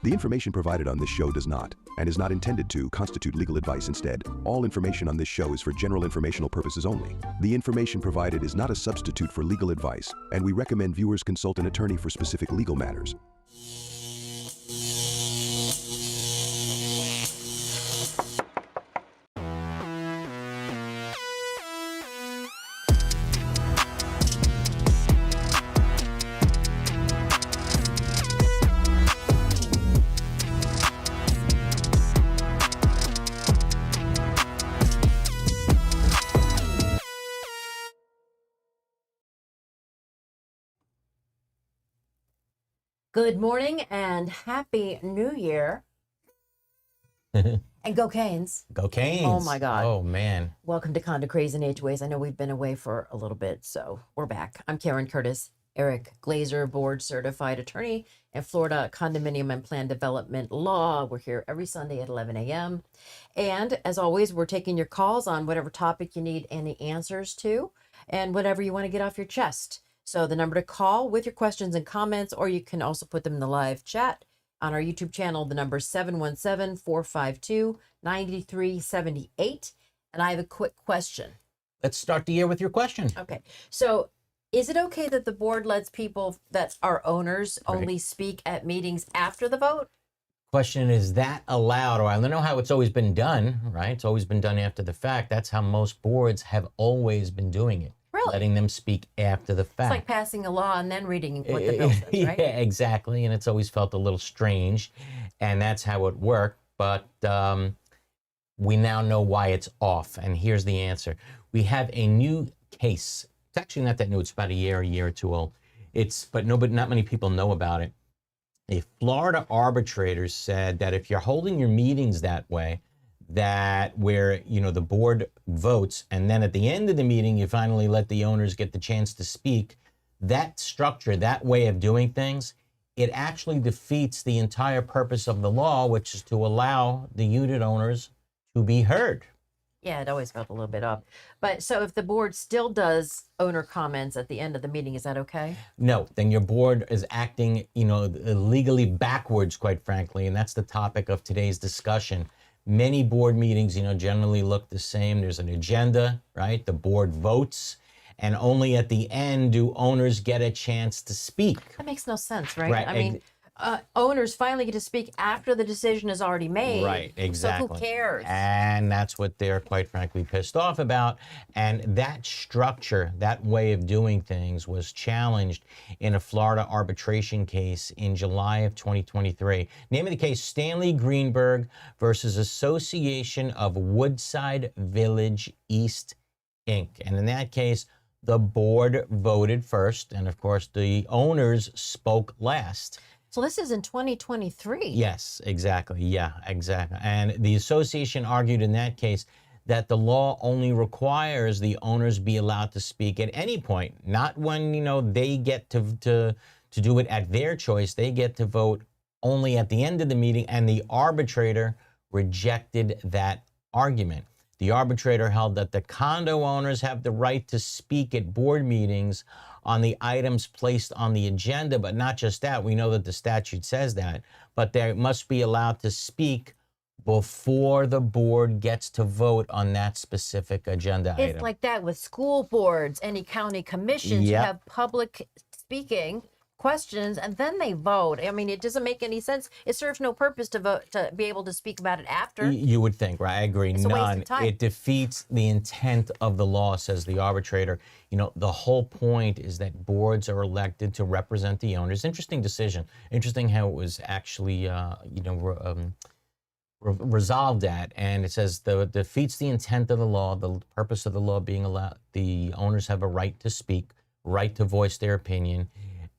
The information provided on this show does not, and is not intended to, constitute legal advice. Instead, all information on this show is for general informational purposes only. The information provided is not a substitute for legal advice, and we recommend viewers consult an attorney for specific legal matters. Good morning and happy new year. And go Canes. Go Canes. Oh my God. Oh man. Welcome to Condo Craze and HOAs. I know we've been away for a little bit, so we're back. I'm Karen Curtis, Eric Glazer, board certified attorney in Florida condominium and plan development law. We're here every Sunday at 11 a.m. And as always, we're taking your calls on whatever topic you need any answers to and whatever you want to get off your chest. So the number to call with your questions and comments, or you can also put them in the live chat on our YouTube channel. The number is 717-452-9378. And I have a quick question. Let's start the year with your question. Okay. So is it okay that the board lets people that are owners only speak at meetings after the vote? Question, is that allowed? Or I don't know how it's always been done, right? It's always been done after the fact. That's how most boards have always been doing it. Really? Letting them speak after the fact. It's like passing a law and then reading what the bill says, right? Yeah, exactly. And it's always felt a little strange. And that's how it worked. But we now know why it's off. And here's the answer. We have a new case. It's actually not that new. It's about a year or two old. But not many people know about it. A Florida arbitrator said that if you're holding your meetings that way, that where, the board votes, and then at the end of the meeting, you finally let the owners get the chance to speak, that structure, that way of doing things, it actually defeats the entire purpose of the law, which is to allow the unit owners to be heard. Yeah, it always felt a little bit off. But so if the board still does owner comments at the end of the meeting, is that okay? No, then your board is acting, legally backwards, quite frankly, and that's the topic of today's discussion. Many board meetings, generally look the same. There's an agenda, right? The board votes, and only at the end do owners get a chance to speak. That makes no sense, right? I mean, owners finally get to speak after the decision is already made. Right, exactly. So who cares? And that's what they're quite frankly pissed off about. And that structure, that way of doing things was challenged in a Florida arbitration case in July of 2023. Name of the case, STANLEY GREENBERG versus Association of Woodside Village East, Inc. And in that case, the board voted first, and of course the owners spoke last. So this is in 2023. Yes, exactly. Yeah, exactly. And the association argued in that case that the law only requires the owners be allowed to speak at any point, not when, they get to do it at their choice. They get to vote only at the end of the meeting, and the arbitrator rejected that argument. The arbitrator held that the condo owners have the right to speak at board meetings on the items placed on the agenda, but not just that. We know that the statute says that, but they must be allowed to speak before the board gets to vote on that specific agenda item. It's like that with school boards, any county commissions. You have public speaking questions and then they vote. I mean, it doesn't make any sense. It serves no purpose to vote, to be able to speak about it after. You would think, right? I agree. It's a waste of time. It defeats the intent of the law, says the arbitrator. The whole point is that boards are elected to represent the owners. Interesting decision. Interesting how it was actually, resolved at. And it says defeats the intent of the law, the purpose of the law being allowed. The owners have a right to speak, right to voice their opinion.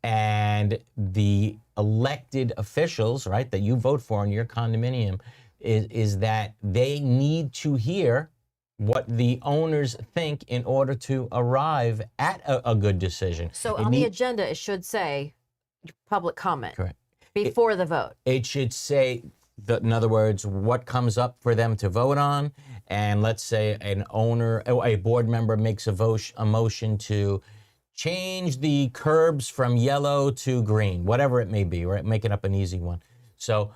And the elected officials, right, that you vote for in your condominium, is that they need to hear what the owners think in order to arrive at a good decision. So on the agenda, it should say public comment. Correct. Before the vote. It should say, in other words, what comes up for them to vote on. And let's say a board member makes a motion to change the curbs from yellow to green, whatever it may be, right? Making up an easy one. So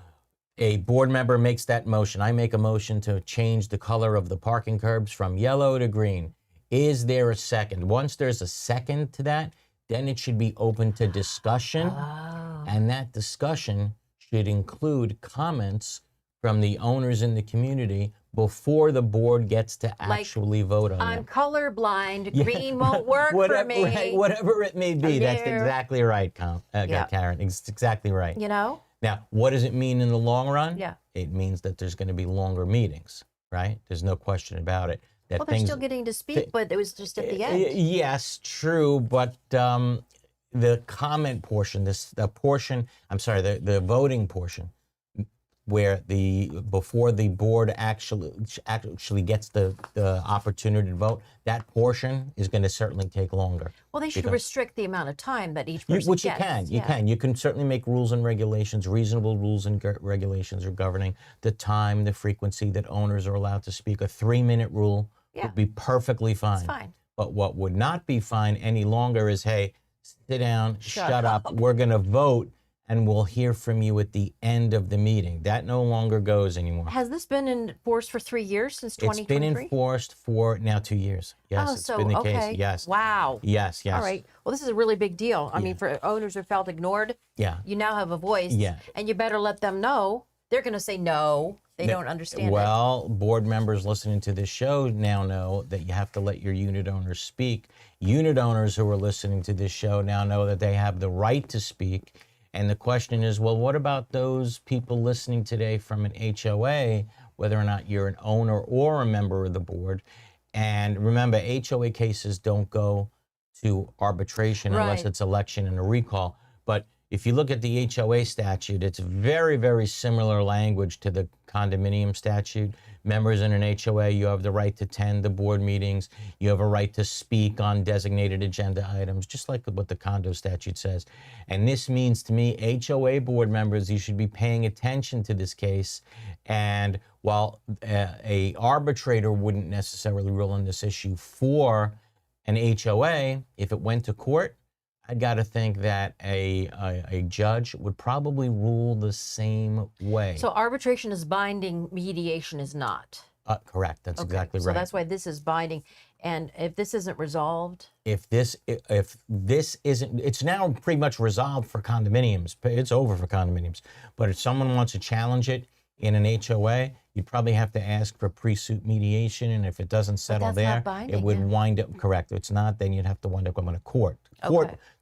a board member makes that motion. I make a motion to change the color of the parking curbs from yellow to green. Is there a second? Once there's a second to that, then it should be open to discussion. Oh. And that discussion should include comments from the owners in the community before the board gets to actually vote on I'm it. colorblind. Yeah. Green won't work for me. Right, whatever it may be. That's there. exactly right, Yeah. Karen. It's exactly right. You know? Now, what does it mean in the long run? Yeah. It means that there's going to be longer meetings, right? There's no question about it. That Well, they're still getting to speak, but it was just at the end. Yes, true, but the comment portion, the voting portion, where before the board actually gets the opportunity to vote, that portion is going to certainly take longer. Well, they should restrict the amount of time that each person gets. Which you can. You can certainly make rules and regulations, reasonable rules and regulations are governing the time, the frequency that owners are allowed to speak. A 3-minute rule would be perfectly fine. It's fine. But what would not be fine any longer is, hey, sit down, shut up. We're going to vote, and we'll hear from you at the end of the meeting. That no longer goes anymore. Has this been enforced for 3 years, since 2023? It's been enforced for now 2 years. Yes, it's been the case. Yes. Wow. Yes. All right. Well, this is a really big deal. I mean, for owners who felt ignored, you now have a voice. Yeah. And you better let them know. They're going to say no. They don't understand Well, board members listening to this show now know that you have to let your unit owners speak. Unit owners who are listening to this show now know that they have the right to speak. And the question is, well, what about those people listening today from an HOA, whether or not you're an owner or a member of the board? And remember, HOA cases don't go to arbitration unless it's election and a recall. But if you look at the HOA statute, it's very, very similar language to the condominium statute. Members in an HOA, you have the right to attend the board meetings. You have a right to speak on designated agenda items, just like what the condo statute says. And this means to me, HOA board members, you should be paying attention to this case. And while a arbitrator wouldn't necessarily rule on this issue for an HOA, if it went to court, I got to think that a judge would probably rule the same way. So arbitration is binding, mediation is not. Correct. That's exactly right. So that's why this is binding. And if this isn't resolved, if this isn't, it's now pretty much resolved for condominiums. It's over for condominiums. But if someone wants to challenge it in an HOA, you'd probably have to ask for pre-suit mediation, and if it doesn't settle there, it would wind up, correct. If it's not, then you'd have to wind up going to court.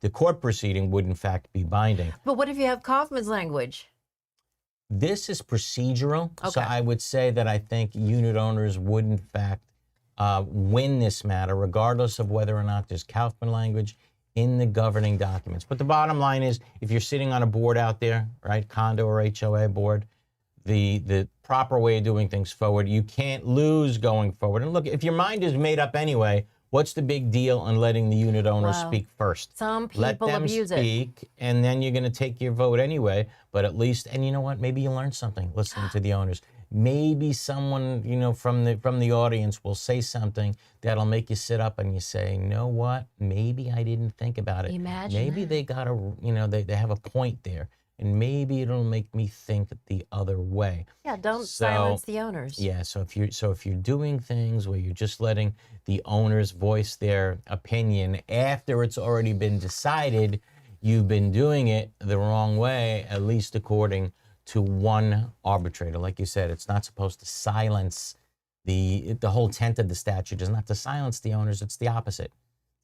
The court proceeding would in fact be binding. But what if you have Kaufman's language? This is procedural, so I would say that I think unit owners would in fact win this matter, regardless of whether or not there's Kaufman language in the governing documents. But the bottom line is, if you're sitting on a board out there, right, condo or HOA board, the proper way of doing things forward, you can't lose going forward. And look, if your mind is made up anyway, what's the big deal on letting the unit owners speak first? Some people abuse it. Let them speak, and then you're going to take your vote anyway. But at least, and you know what? Maybe you learn something listening to the owners. Maybe someone, from the audience will say something that'll make you sit up and you say, you know what? Maybe I didn't think about it. Imagine Maybe they got they have a point there. And maybe it'll make me think the other way. Yeah, don't silence the owners. Yeah, so if you're doing things where you're just letting the owners voice their opinion after it's already been decided, you've been doing it the wrong way, at least according to one arbitrator. Like you said, it's not supposed to silence the whole intent of the statute is not to silence the owners, it's the opposite.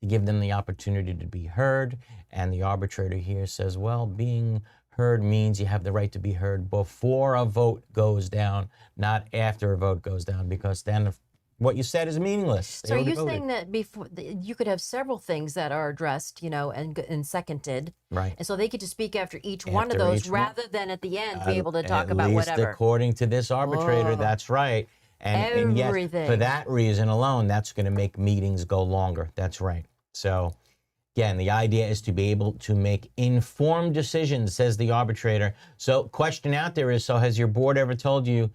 To give them the opportunity to be heard, and the arbitrator here says, well, being heard means you have the right to be heard before a vote goes down, not after a vote goes down, because then what you said is meaningless. So are you saying that before you could have several things that are addressed, and seconded, right? And so they get to speak after each one of those, rather than at the end be able to talk about whatever. At least according to this arbitrator, that's right. And yes, for that reason alone, that's going to make meetings go longer. That's right. So again, the idea is to be able to make informed decisions, says the arbitrator. So question out there is, so has your board ever told you,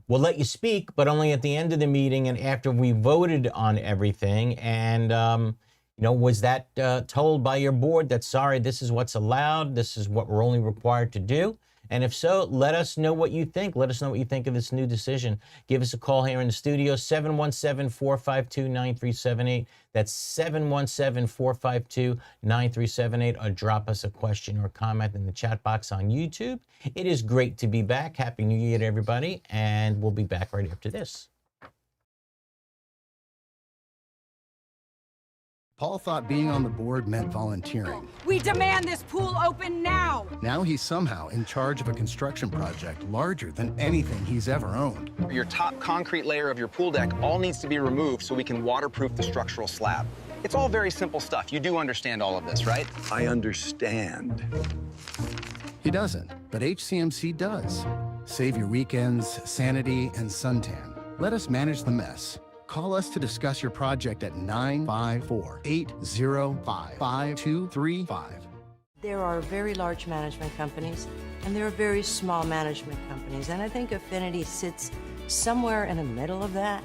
we'll let you speak, but only at the end of the meeting and after we voted on everything? And, was that told by your board that, sorry, this is what's allowed, this is what we're only required to do? And if so, let us know what you think. Let us know what you think of this new decision. Give us a call here in the studio, 717-452-9378. That's 717-452-9378, or drop us a question or comment in the chat box on YouTube. It is great to be back. Happy New Year to everybody, and we'll be back right after this. Paul thought being on the board meant volunteering. We demand this pool open now! Now he's somehow in charge of a construction project larger than anything he's ever owned. Your top concrete layer of your pool deck all needs to be removed so we can waterproof the structural slab. It's all very simple stuff. You do understand all of this, right? I understand. He doesn't, but HCMC does. Save your weekends, sanity, and suntan. Let us manage the mess. Call us to discuss your project at 954-805-5235. There are very large management companies, and there are very small management companies. And I think Affinity sits somewhere in the middle of that,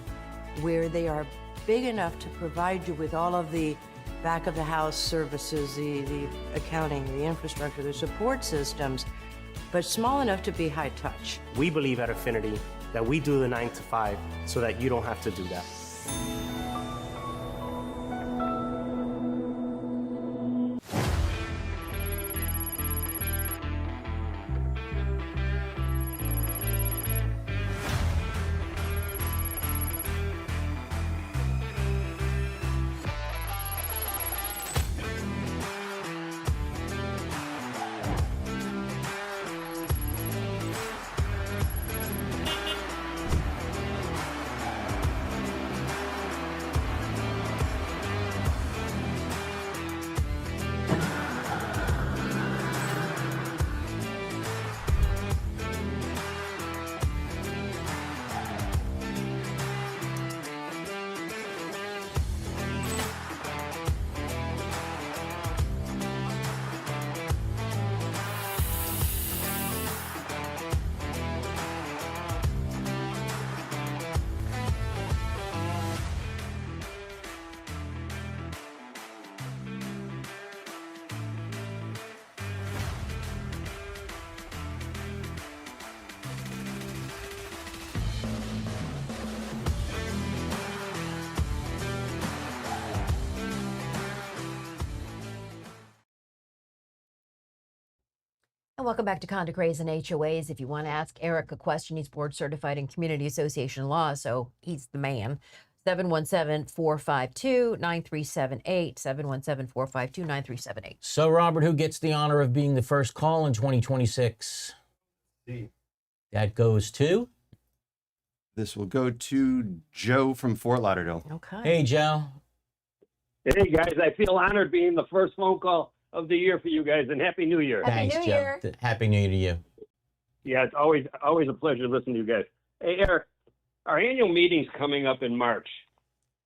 where they are big enough to provide you with all of the back of the house services, the accounting, the infrastructure, the support systems, but small enough to be high touch. We believe at Affinity that we do the 9 to 5 so that you don't have to do that. And welcome back to Condo Craze and HOAs. If you want to ask Eric a question, he's board certified in community association law, so he's the man. 717-452-9378, 717-452-9378. So, Robert, who gets the honor of being the first call in 2026? Steve. That goes to? This will go to Joe from Fort Lauderdale. Okay. Hey, Joe. Hey, guys, I feel honored being the first phone call of the year for you guys, and Happy New Year. Thanks, New Joe. Year. Happy New Year to you. Yeah, it's always a pleasure to listen to you guys. Hey, Eric, our annual meeting's coming up in March.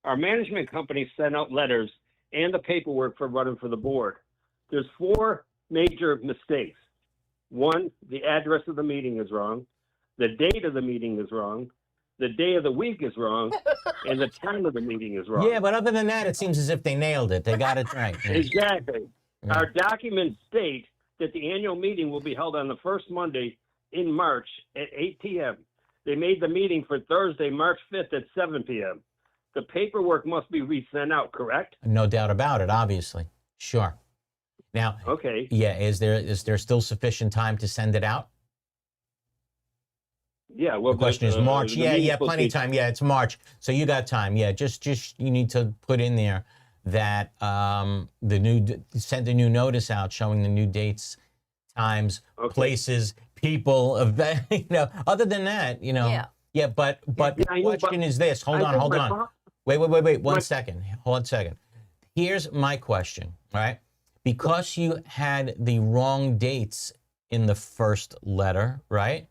Our management company sent out letters and the paperwork for running for the board. There's 4 major mistakes. 1, the address of the meeting is wrong. The date of the meeting is wrong. The day of the week is wrong. And the time of the meeting is wrong. Yeah, but other than that, it seems as if they nailed it. They got it right. Exactly. Yeah. Our documents state that the annual meeting will be held on the first Monday in March at 8 p.m. They made the meeting for Thursday, March 5th at 7 p.m. The paperwork must be resent out, correct? No doubt about it, obviously. Sure. Now, okay. Yeah, is there still sufficient time to send it out? Yeah, well, the question is March. Yeah, plenty of time. Yeah, it's March. So you got time. Yeah, just you need to put in there that send a new notice out showing the new dates, times, places, people, event. Other than that, Yeah. Yeah, but the question is this. Hold on. Wait. 1 second. Hold on a second. Here's my question, all right? Because you had the wrong dates in the first letter, right?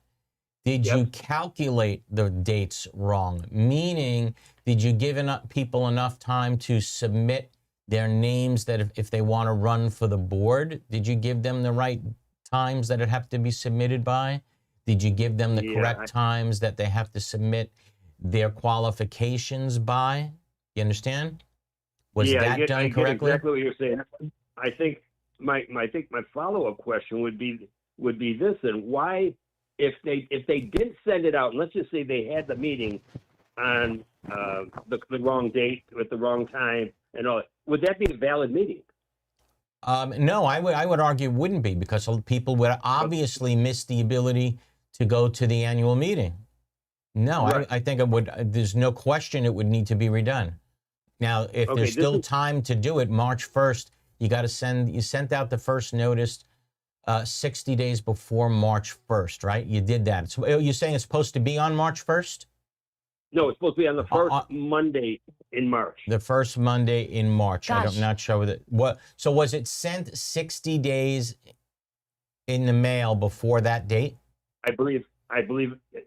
Did you calculate the dates wrong? Meaning, did you give people enough time to submit their names that if they want to run for the board? Did you give them the right times that it have to be submitted by? Did you give them the correct times that they have to submit their qualifications by? You understand? Was that done correctly? Exactly what you're saying. I think my follow-up question would be would be this: and why, if they didn't send it out, and let's just say they had the meeting on the wrong date with the wrong time and all, would that be a valid meeting? No, I would argue it wouldn't be, because people would obviously miss the ability to go to the annual meeting. No, Right. I think it would. There's no question it would need to be redone. Now, if there's still time to do it, March 1st, you sent out the first notice 60 days before March 1st, right? You did that. So you're saying it's supposed to be on March 1st? No, it's supposed to be on the first Monday in March. The first Monday in March. Gosh. I'm not sure what. So was it sent 60 days in the mail before that date? I believe,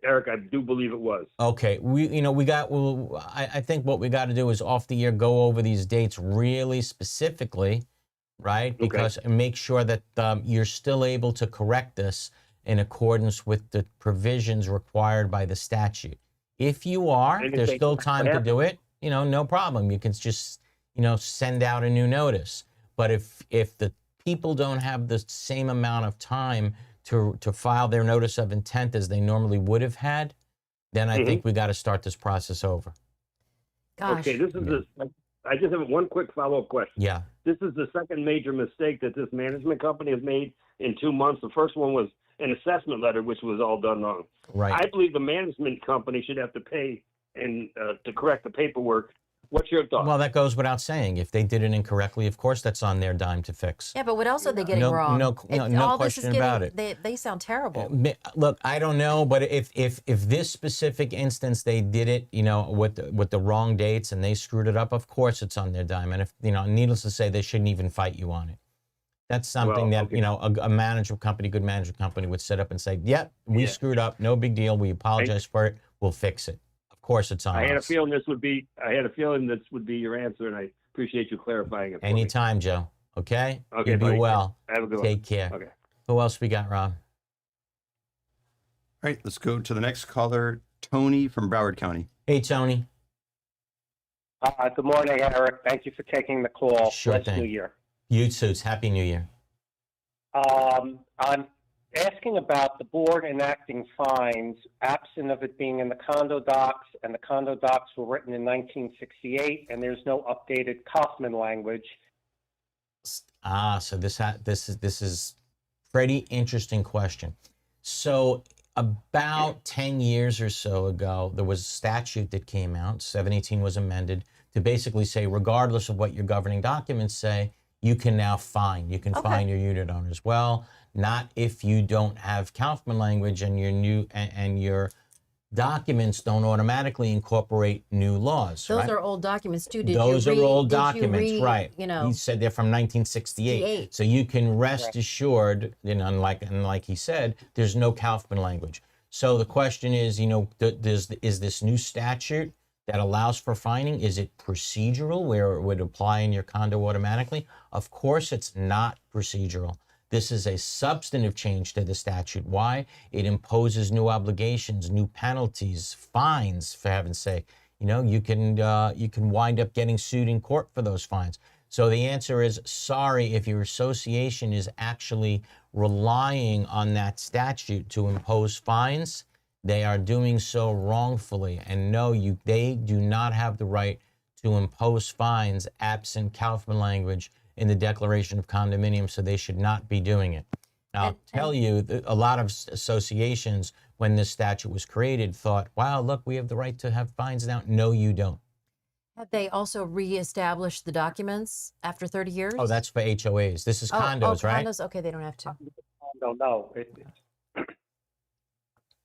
Eric, I do believe it was. Okay, I think what we got to do is off the year go over these dates really specifically, right? Because make sure that you're still able to correct this in accordance with the provisions required by the statute. If you are, there's still time to do it. No problem. You can just, send out a new notice. But if the people don't have the same amount of time to file their notice of intent as they normally would have had, then I think we got to start this process over. Gosh. Okay, I just have one quick follow-up question. Yeah. This is the second major mistake that this management company has made in 2 months. The first one was an assessment letter, which was all done wrong. Right. I believe the management company should have to pay and to correct the paperwork. What's your thought? Well, that goes without saying. If they did it incorrectly, of course, that's on their dime to fix. Yeah, but what else are they getting wrong? No All this question is about it. They sound terrible. Look, I don't know, but if this specific instance they did it, with the wrong dates and they screwed it up, of course it's on their dime. And if needless to say, they shouldn't even fight you on it. That's something that a management company, good management company, would sit up and say, "Yep, we screwed up. No big deal. We apologize for it. We'll fix it." Of course, it's on. I had a feeling this would be your answer, and I appreciate you clarifying it. Anytime, Joe. Okay. Okay. You be well. Have a good one. Take care. Okay. Who else we got, Rob? All right, let's go to the next caller, Tony from Broward County. Hey, Tony. Good morning, Eric. Thank you for taking the call. Sure Blessed thing. New Year. You too. Happy New Year. I'm asking about the board enacting fines, absent of it being in the condo docs, and the condo docs were written in 1968, and there's no updated Kaufman language. So this is pretty interesting question. So about 10 years or so ago, there was a statute that came out. 718 was amended to basically say, regardless of what your governing documents say, you can now fine. You can fine your unit owners. Well, not if you don't have Kaufman language and your documents don't automatically incorporate new laws. Those right? are old documents too. Those are old documents, read, right? He said they're from 1968. So you can rest assured, like he said, there's no Kaufman language. So the question is, is this new statute that allows for fining, is it procedural where it would apply in your condo automatically? Of course it's not procedural. This is a substantive change to the statute. Why? It imposes new obligations, new penalties, fines, for heaven's sake. You can wind up getting sued in court for those fines. So the answer is, sorry, if your association is actually relying on that statute to impose fines, they are doing so wrongfully. And no, they do not have the right to impose fines absent Kaufman language in the Declaration of Condominium, so they should not be doing it. Now, I'll tell you, a lot of associations, when this statute was created, thought, wow, look, we have the right to have fines now. No, you don't. Have they also reestablished the documents after 30 years? Oh, that's for HOAs. This is condos, right? Condos. Okay, they don't have to. No.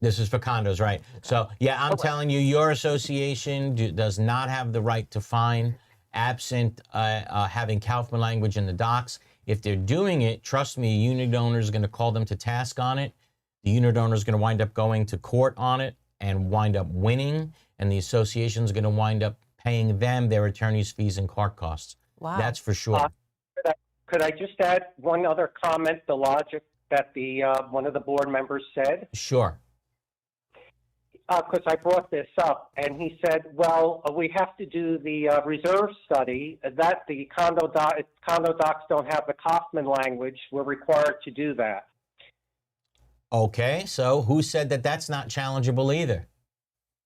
This is for condos, right? So, yeah, I'm telling you, your association does not have the right to fine absent having Kaufman language in the docs. If they're doing it, trust me, a unit owner is going to call them to task on it. The unit owner is going to wind up going to court on it and wind up winning, and the association is going to wind up paying them their attorney's fees and court costs. Wow. That's for sure. Could I just add one other comment, the logic that one of the board members said? Sure. Because I brought this up, and he said, well, we have to do the reserve study, that the condo docs don't have the Kaufman language. We're required to do that. Okay, so who said that that's not challengeable either?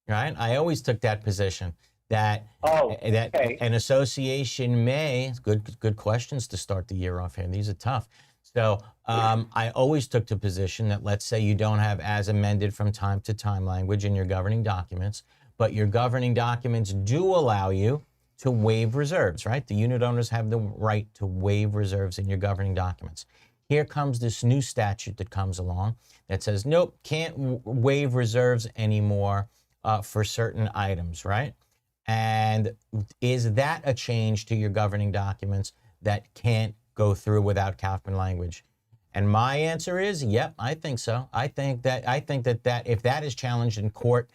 Right? I always took that position that that an association may, good questions to start the year off here. These are tough. So I always took the position that, let's say you don't have as amended from time to time language in your governing documents, but your governing documents do allow you to waive reserves, right? The unit owners have the right to waive reserves in your governing documents. Here comes this new statute that comes along that says, nope, can't waive reserves anymore for certain items, right? And is that a change to your governing documents that can't go through without Kaufman language? And my answer is, yep, I think so. I think that if that is challenged in court,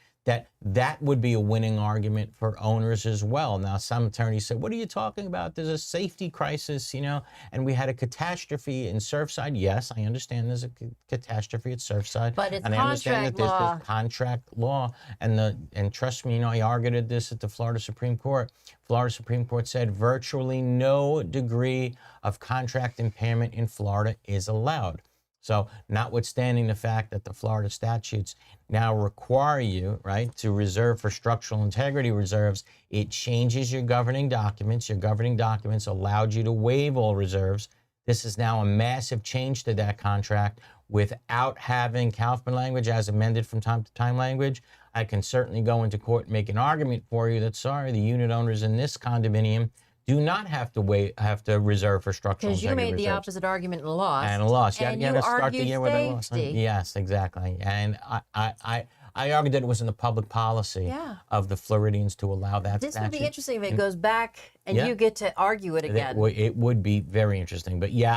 that would be a winning argument for owners as well. Now, some attorneys say, what are you talking about? There's a safety crisis, and we had a catastrophe in Surfside. Yes, I understand there's a catastrophe at Surfside. But it's and I understand that contract law. there's contract law. And trust me, I argued this at the Florida Supreme Court. Florida Supreme Court said virtually no degree of contract impairment in Florida is allowed. So notwithstanding the fact that the Florida statutes now require you, right, to reserve for structural integrity reserves, it changes your governing documents. Your governing documents allowed you to waive all reserves. This is now a massive change to that contract without having Kaufman language as amended from time to time language. I can certainly go into court and make an argument for you that, sorry, the unit owners in this condominium do not have to reserve for structural integrity reserves. Because you made the opposite argument and lost. And lost. And you you got to start the argued year with a loss. safety. Yes, exactly. And I argued that it was in the public policy of the Floridians to allow that This statute. would be interesting if it goes back and you get to argue it again. It would be very interesting. But yeah,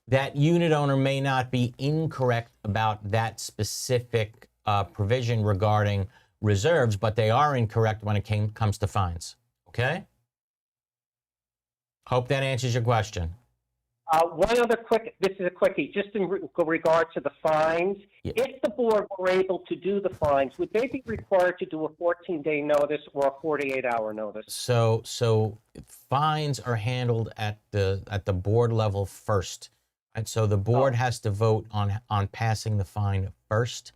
that unit owner may not be incorrect about that specific provision regarding reserves, but they are incorrect when it comes to fines. Okay? Hope that answers your question. One other this is a quickie, just in regard to the fines. Yeah. If the board were able to do the fines, would they be required to do a 14-day notice or a 48-hour notice? So fines are handled at the board level first. Right? So the board has to vote on passing the fine first.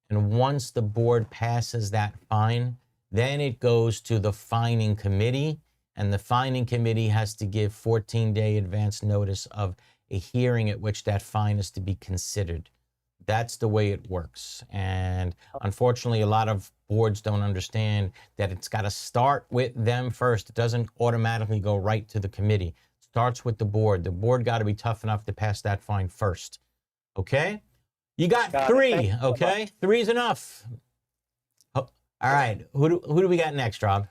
And once the board passes that fine, then it goes to the fining committee, and the fining committee has to give 14-day advance notice of a hearing at which that fine is to be considered. That's the way it works. And unfortunately, a lot of boards don't understand that it's got to start with them first. It doesn't automatically go right to the committee. It starts with the board. The board got to be tough enough to pass that fine first. Okay? You got three, okay? Three's enough. Oh, all right. Who do we got next, Rob?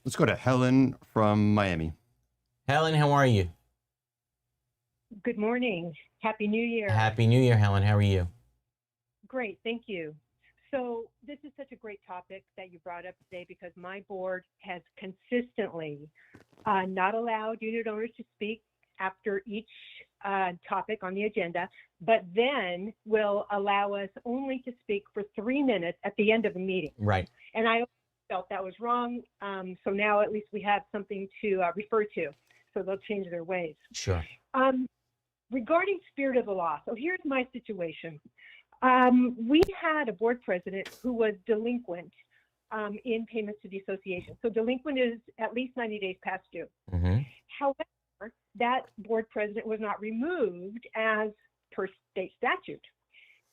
Let's go to Helen from Miami. Helen, how are you? Good morning. Happy New Year. Happy New Year, Helen. How are you? Great. Thank you. So this is such a great topic that you brought up today because my board has consistently not allowed unit owners to speak after each topic on the agenda, but then will allow us only to speak for 3 minutes at the end of the meeting. Right. And I felt that was wrong. So now at least we have something to refer to. So they'll change their ways. Sure. Regarding spirit of the law, so here's my situation. We had a board president who was delinquent in payments to the association. So delinquent is at least 90 days past due. Mm-hmm. However, that board president was not removed as per state statute.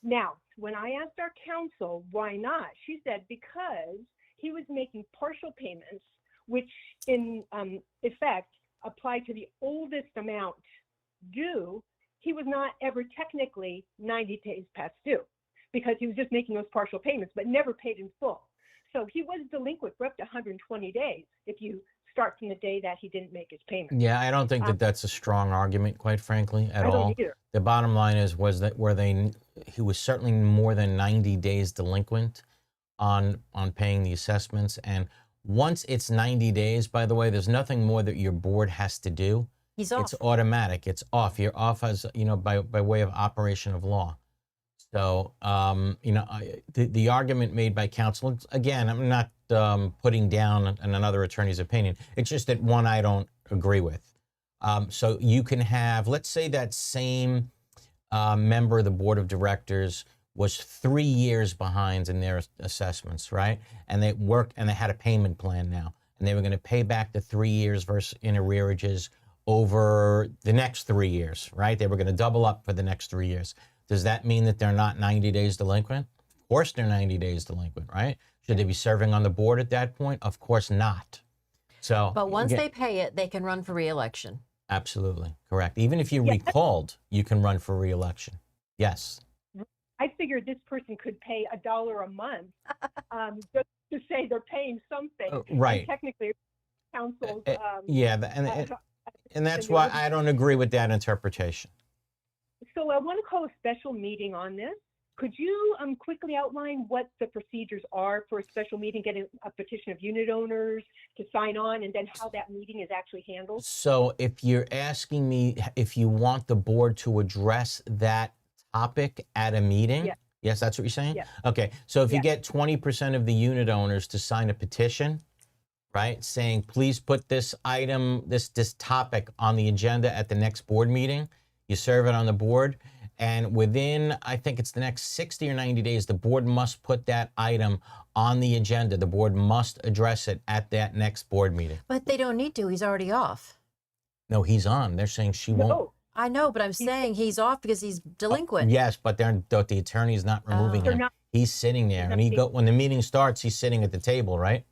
Now, when I asked our counsel why not, she said because he was making partial payments, which in effect applied to the oldest amount due, he was not ever technically 90 days past due because he was just making those partial payments but never paid in full. So he was delinquent for up to 120 days if you start from the day that he didn't make his payment. Yeah, I don't think that that's a strong argument, quite frankly, at all. I don't either. The bottom line is he was certainly more than 90 days delinquent on paying the assessments. And once it's 90 days, by the way, there's nothing more that your board has to do. He's off. It's automatic. It's off. You're off as, by way of operation of law. So, the argument made by counsel, again, I'm not putting down another attorney's opinion. It's just that one I don't agree with. So you can have, let's say that same member of the board of directors was 3 years behind in their assessments, right? And they had a payment plan now, and they were going to pay back the 3 years versus in arrearages over the next 3 years, right? They were going to double up for the next 3 years. Does that mean that they're not 90 days delinquent? Of course they're 90 days delinquent, right? Should they be serving on the board at that point? Of course not. So, But once they pay it, they can run for re-election. Absolutely, correct. Even if you're recalled, you can run for re-election. Yes. I figured this person could pay $1 a month just to say they're paying something. Right. And technically, council's. And that's why I don't agree with that interpretation. So I want to call a special meeting on this. Could you quickly outline what the procedures are for a special meeting, getting a petition of unit owners to sign on, and then how that meeting is actually handled? So if you're asking me if you want the board to address that topic at a meeting, yes, that's what you're saying? Yes. Okay, so if you get 20% of the unit owners to sign a petition, right, saying, please put this item, this topic on the agenda at the next board meeting, you serve it on the board, and within, I think it's the next 60 or 90 days, the board must put that item on the agenda. The board must address it at that next board meeting. But they don't need to. He's already off. No, he's on. They're saying she won't. I know, but I'm saying he's off because he's delinquent. Yes, but the attorney's not removing him. He's sitting there, and when the meeting starts, he's sitting at the table, right?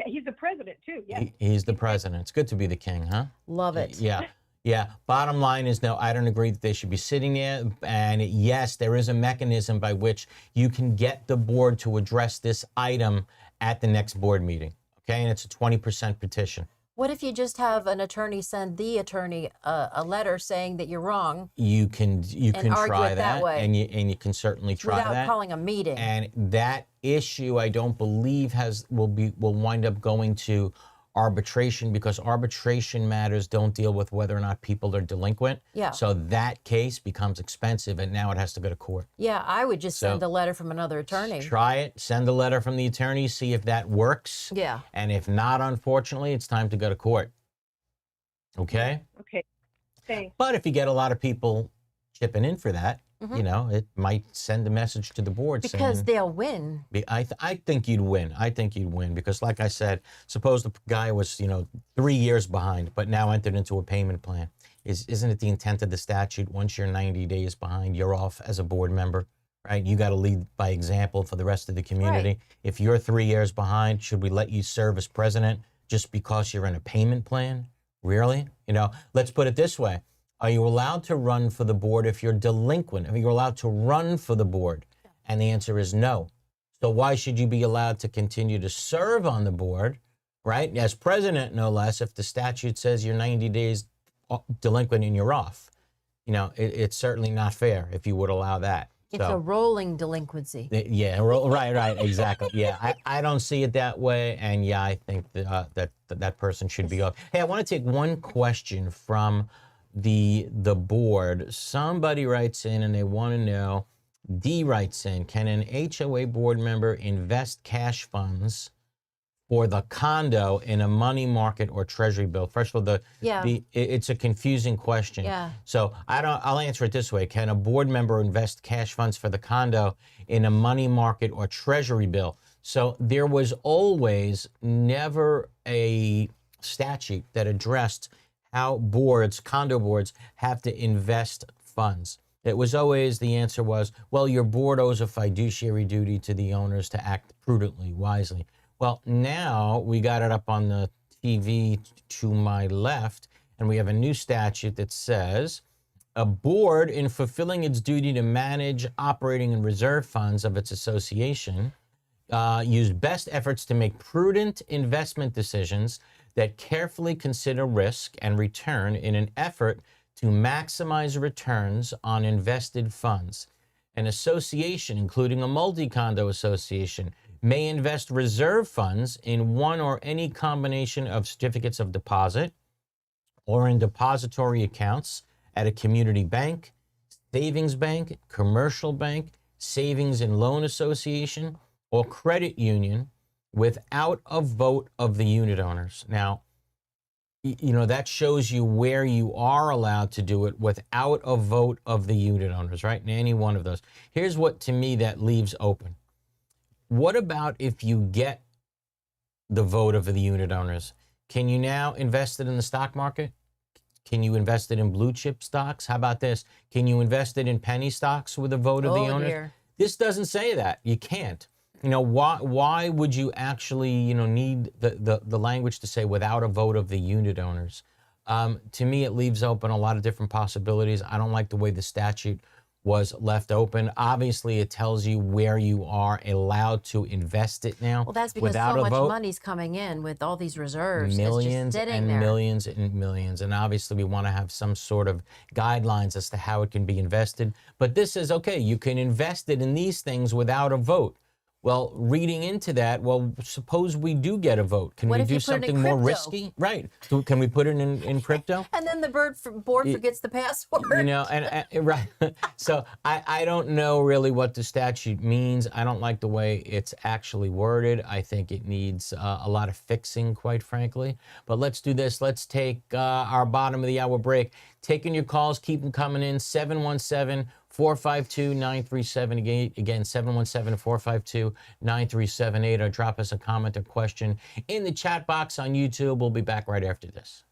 He's the president too. Yeah. He's the president. It's good to be the king, huh? Love it. Yeah. Yeah. Bottom line is, no, I don't agree that they should be sitting there. And yes, there is a mechanism by which you can get the board to address this item at the next board meeting. Okay, and it's a 20% petition. What if you just have an attorney send the attorney a letter saying that you're wrong? You can try that way. and you can certainly try that without calling a meeting. And that issue, I don't believe will wind up going to arbitration, because arbitration matters don't deal with whether or not people are delinquent. Yeah. So that case becomes expensive, and now it has to go to court. Yeah, I would just send a letter from another attorney. Try it. Send a letter from the attorney. See if that works. Yeah. And if not, unfortunately, it's time to go to court. Okay? Okay. Thanks. But if you get a lot of people chipping in for that, you know, it might send a message to the board because saying, they'll win. I think you'd win. I think you'd win because, like I said, suppose the guy was, 3 years behind, but now entered into a payment plan. Isn't it the intent of the statute? Once you're 90 days behind, you're off as a board member, right? You got to lead by example for the rest of the community. Right. If you're 3 years behind, should we let you serve as president just because you're in a payment plan? Really? Let's put it this way. Are you allowed to run for the board if you're delinquent? Are you allowed to run for the board? And the answer is no. So why should you be allowed to continue to serve on the board, right? As president, no less, if the statute says you're 90 days delinquent and you're off. It's certainly not fair if you would allow that. It's a rolling delinquency. Yeah, right, exactly. Yeah, I don't see it that way. And yeah, I think that person should be off. Hey, I want to take one question from the board. Somebody writes in and they want to know, D writes in, can an HOA board member invest cash funds for the condo in a money market or treasury bill? First of all, it's a confusing question. Yeah. So I'll answer it this way. Can a board member invest cash funds for the condo in a money market or treasury bill? So there was always never a statute that addressed how condo boards have to invest funds. It was always, the answer was, well, your board owes a fiduciary duty to the owners to act prudently, wisely. Well, now we got it up on the TV to my left, and we have a new statute that says, a board, in fulfilling its duty to manage operating and reserve funds of its association, use best efforts to make prudent investment decisions that carefully consider risk and return in an effort to maximize returns on invested funds. An association, including a multi-condo association, may invest reserve funds in one or any combination of certificates of deposit or in depository accounts at a community bank, savings bank, commercial bank, savings and loan association, or credit union without a vote of the unit owners. Now, you know, that shows you where you are allowed to do it without a vote of the unit owners, right? In any one of those. Here's what, to me, that leaves open. What about if you get the vote of the unit owners? Can you now invest it in the stock market? Can you invest it in blue chip stocks? How about this? Can you invest it in penny stocks with a vote of the owners? Dear. This doesn't say that. You can't. You know, why would you actually, you know, need the language to say without a vote of the unit owners? To me, it leaves open a lot of different possibilities. I don't like the way the statute was left open. Obviously, it tells you where you are allowed to invest it now. Well, that's because without so a much vote. money's coming in with all these reserves. Millions it's just sitting and there. millions and millions. And obviously, we want to have some sort of guidelines as to how it can be invested. But this is, okay, you can invest it in these things without a vote. Well, reading into that, well, suppose we do get a vote. Can What we if do you put it in something more crypto? risky? Right. So can we put it in crypto? And then the board forgets the password. You know, and right. So I don't know really what the statute means. I don't like the way it's actually worded. I think it needs a lot of fixing, quite frankly. But let's do this. Let's take our bottom of the hour break. Taking your calls, keep them coming in. 717-452-9378. Again, 717-452-9378. Or drop us a comment or question in the chat box on YouTube. We'll be back right after this.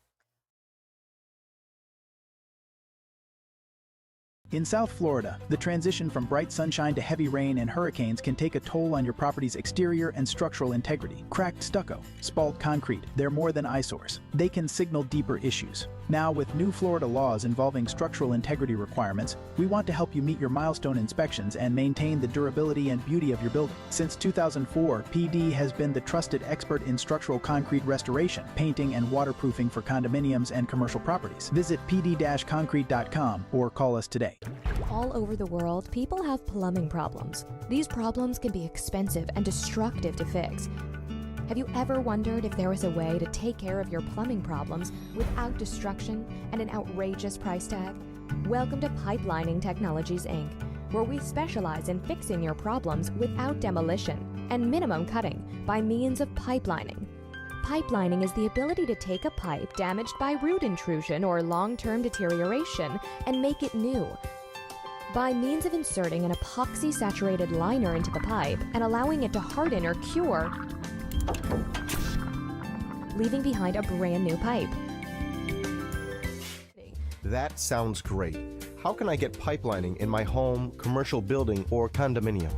In South Florida, the transition from bright sunshine to heavy rain and hurricanes can take a toll on your property's exterior and structural integrity. Cracked stucco, spalled concrete, they're more than eyesores. They can signal deeper issues. Now, with new Florida laws involving structural integrity requirements, we want to help you meet your milestone inspections and maintain the durability and beauty of your building. Since 2004, PD has been the trusted expert in structural concrete restoration, painting, and waterproofing for condominiums and commercial properties. Visit pd-concrete.com or call us today. All over the world, people have plumbing problems. These problems can be expensive and destructive to fix. Have you ever wondered if there was a way to take care of your plumbing problems without destruction and an outrageous price tag? Welcome to Pipelining Technologies, Inc., where we specialize in fixing your problems without demolition and minimum cutting by means of pipelining. Pipelining is the ability to take a pipe damaged by root intrusion or long-term deterioration and make it new. By means of inserting an epoxy-saturated liner into the pipe and allowing it to harden or cure, leaving behind a brand new pipe. That sounds great. How can I get pipelining in my home, commercial building, or condominium?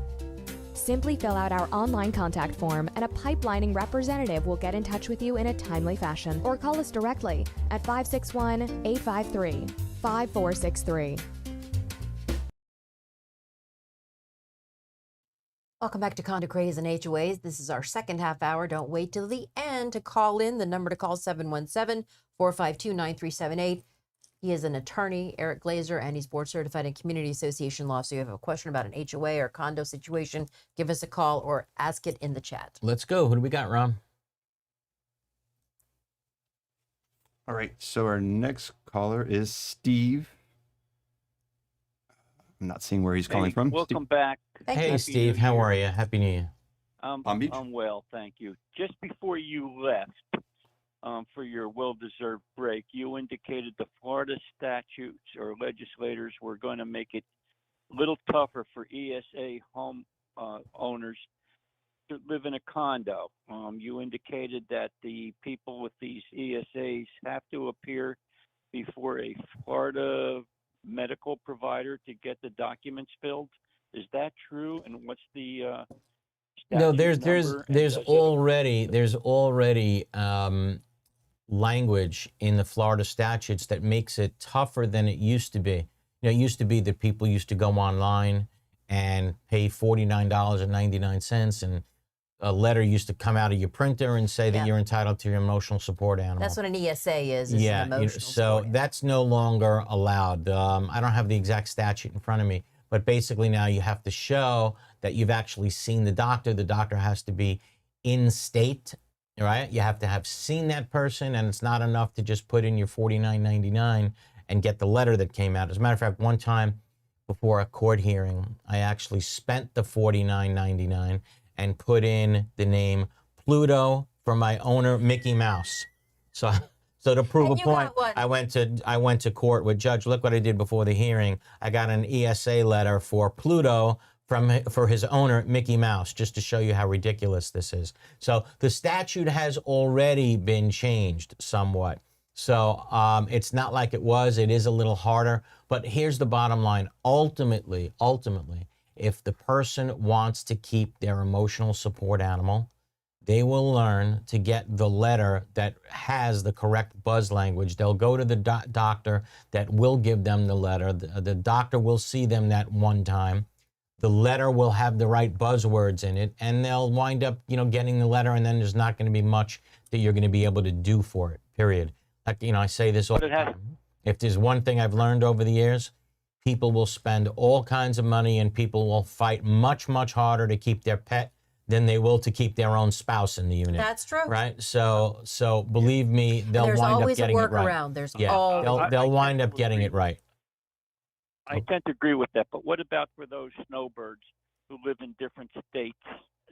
Simply fill out our online contact form and a pipelining representative will get in touch with you in a timely fashion, or call us directly at 561-853-5463. Welcome back to Condo Craze and HOAs. This is our second half hour. Don't wait till the end to call in. The number to call 717-452-9378. He is an attorney, Eric Glazer, and he's board certified in community association law. So you have a question about an HOA or condo situation, give us a call or ask it in the chat. Let's go. Who do we got, Ron? All right, so our next caller is Steve. I'm not seeing where he's calling from. Welcome back. Hey, Steve. How are you? Happy New Year. Palm Beach? I'm well, thank you. Just before you left for your well-deserved break, you indicated the Florida statutes or legislators were going to make it a little tougher for ESA home owners to live in a condo. You indicated that the people with these ESAs have to appear before a Florida medical provider to get the documents filled. Is that true? And what's the no? There's already language in the Florida statutes that makes it tougher than it used to be. You know, it used to be that people used to go online and pay $49.99, and a letter used to come out of your printer and say that you're entitled to your emotional support animal. That's what an ESA is Yeah, an emotional so that's no longer allowed. I don't have the exact statute in front of me, but basically now you have to show that you've actually seen the doctor. The doctor has to be in state, right? You have to have seen that person, and it's not enough to just put in your $49.99 and get the letter that came out. As a matter of fact, one time before a court hearing, I actually spent the $49.99 and put in the name Pluto for my owner, Mickey Mouse. So So to prove And a you got point, what? I went to court with Judge. Look what I did before the hearing. I got an ESA letter for Pluto for his owner, Mickey Mouse, just to show you how ridiculous this is. So the statute has already been changed somewhat. So it's not like it was. It is a little harder. But here's the bottom line. Ultimately, if the person wants to keep their emotional support animal, they will learn to get the letter that has the correct buzz language. They'll go to the doctor that will give them the letter. The doctor will see them that one time. The letter will have the right buzzwords in it, and they'll wind up, getting the letter, and then there's not going to be much that you're going to be able to do for it, period. Like, I say this all the time. If there's one thing I've learned over the years, people will spend all kinds of money, and people will fight much, much harder to keep their pet than they will to keep their own spouse in the unit. That's true. Right? So believe me, they'll wind up getting it right. There's They'll wind up getting it right. I tend to agree with that, but what about for those snowbirds who live in different states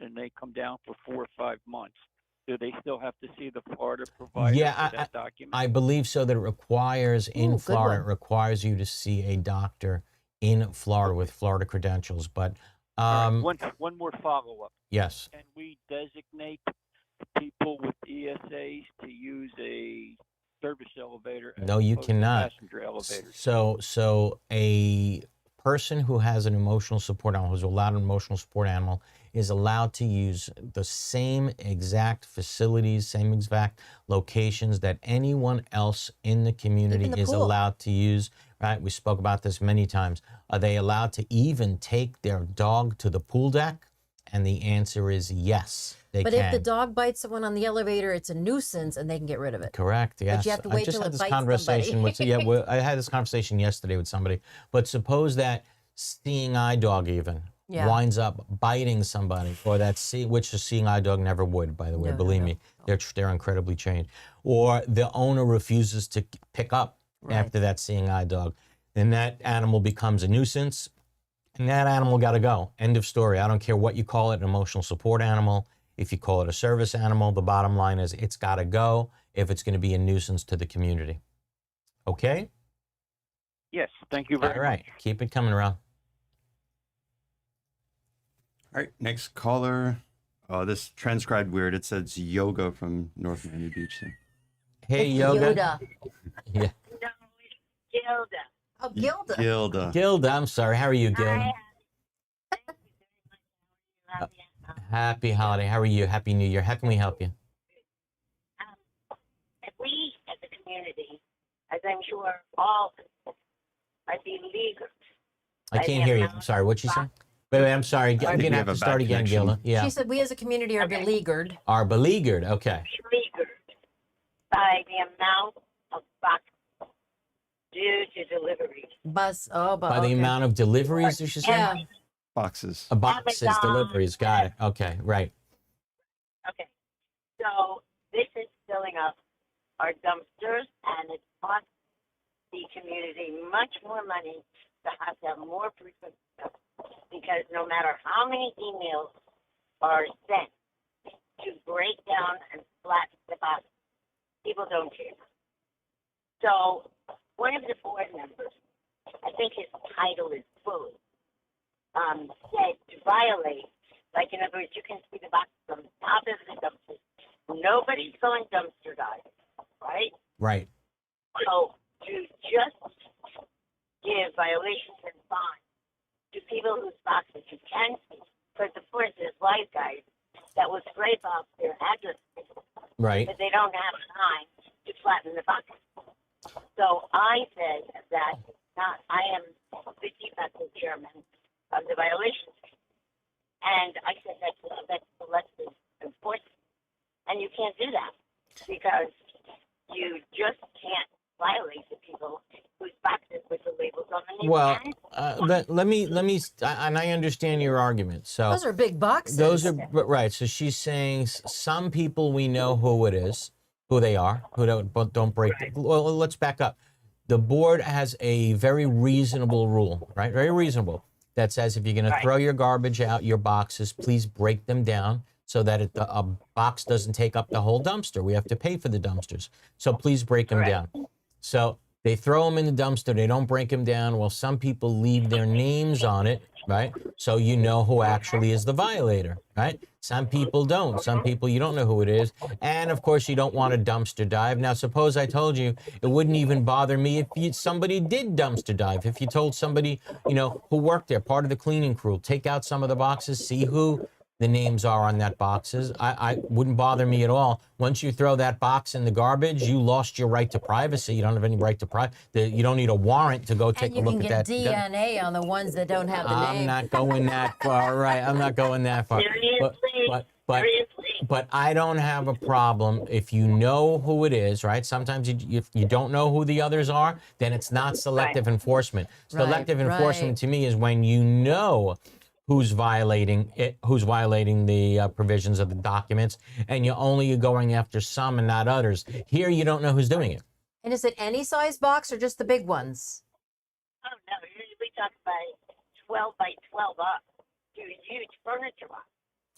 and they come down for 4 or 5 months? Do they still have to see the Florida provider for that document? I believe so. That it requires in Florida, it requires you to see a doctor in Florida with Florida credentials. But one more follow-up. Yes. Can we designate people with ESAs to use a service elevator? No, you cannot. Passenger elevator. So a person who has an emotional support animal, who's allowed an emotional support animal, is allowed to use the same exact facilities, same exact locations that anyone else in the community is allowed to use, right? We spoke about this many times. Are they allowed to even take their dog to the pool deck? And the answer is yes, they but can. if the dog bites someone on the elevator, it's a nuisance, and they can get rid of it. Correct. Yes. But you have to wait till it bites somebody. I had this conversation yesterday with somebody. But suppose that seeing eye dog even winds up biting somebody, or which a seeing eye dog never would, by the way. Believe me, they're incredibly trained. Or the owner refuses to pick up after that seeing eye dog, then that animal becomes a nuisance. And that animal got to go. End of story. I don't care what you call it, an emotional support animal. If you call it a service animal, the bottom line is it's got to go if it's going to be a nuisance to the community. Okay? Yes, thank you very much. All right. Keep it coming around. All right, next caller. Oh, this transcribed weird. It says Yoga from North Miami Beach. Hey, Yoga. Yeah. Gilda. Oh, Gilda. Gilda, I'm sorry. How are you, Gilda? Happy holiday. How are you? Happy New Year. How can we help you? If we, as a community, as I'm sure all are beleaguered. I can't hear you. I'm sorry. What'd you say? Wait, I'm sorry. I'm going to have to start again, Gilda. Yeah. She said we as a community are beleaguered. Are beleaguered. Okay. Beleaguered by the amount of boxes due to delivery. By the amount of deliveries, did she say? Yeah. Boxes. Boxes, deliveries. Got it. Okay, right. Okay. So this is filling up our dumpsters, and it costs the community much more money to have more frequent stuff, because no matter how many emails are sent to break down and flatten the box, people don't care. So one of the board members, I think his title is Bully, said to violate, like in other words, you can see the box from the top of the dumpster. Nobody's going dumpster diving, right? Right. So to just give violations and fines to people whose boxes you can see, because of course there's live guys that will scrape off their address, right? But they don't have time to flatten the box. So I said that I am the de facto chairman of the violations team, and I said that's selective enforcement, and you can't do that because you just can't violate the people whose boxes with the labels on the Well, let me, and I understand your argument. So those are big boxes. Those are right. So she's saying some people we know who it is, who they are, who don't break. Well, let's back up. The board has a very reasonable rule, right? Very reasonable, that says if you're going to throw your garbage out, your boxes, please break them down so that a box doesn't take up the whole dumpster. We have to pay for the dumpsters. So please break them down. So they throw them in the dumpster. They don't break them down. Well, some people leave their names on it, right? So you know who actually is the violator, right? Some people don't. Some people, you don't know who it is. And of course, you don't want a dumpster dive. Now, suppose I told you it wouldn't even bother me if somebody did dumpster dive. If you told somebody, you know, who worked there, part of the cleaning crew, take out some of the boxes, see who the names are on that boxes. I wouldn't bother me at all. Once you throw that box in the garbage, you lost your right to privacy. You don't have any right to privacy. You don't need a warrant to go take a look at that. And you can get DNA on the ones that don't have the name. I'm not going that far, right? I'm not going that far. But I don't have a problem if you know who it is, right? Sometimes if you don't know who the others are, then it's not selective enforcement. Selective enforcement to me is when you know who's violating the provisions of the documents, and you're only going after some and not others. Here, you don't know who's doing it. And is it any size box or just the big ones? Oh, no, we talk about 12 by 12 up to a huge furniture box.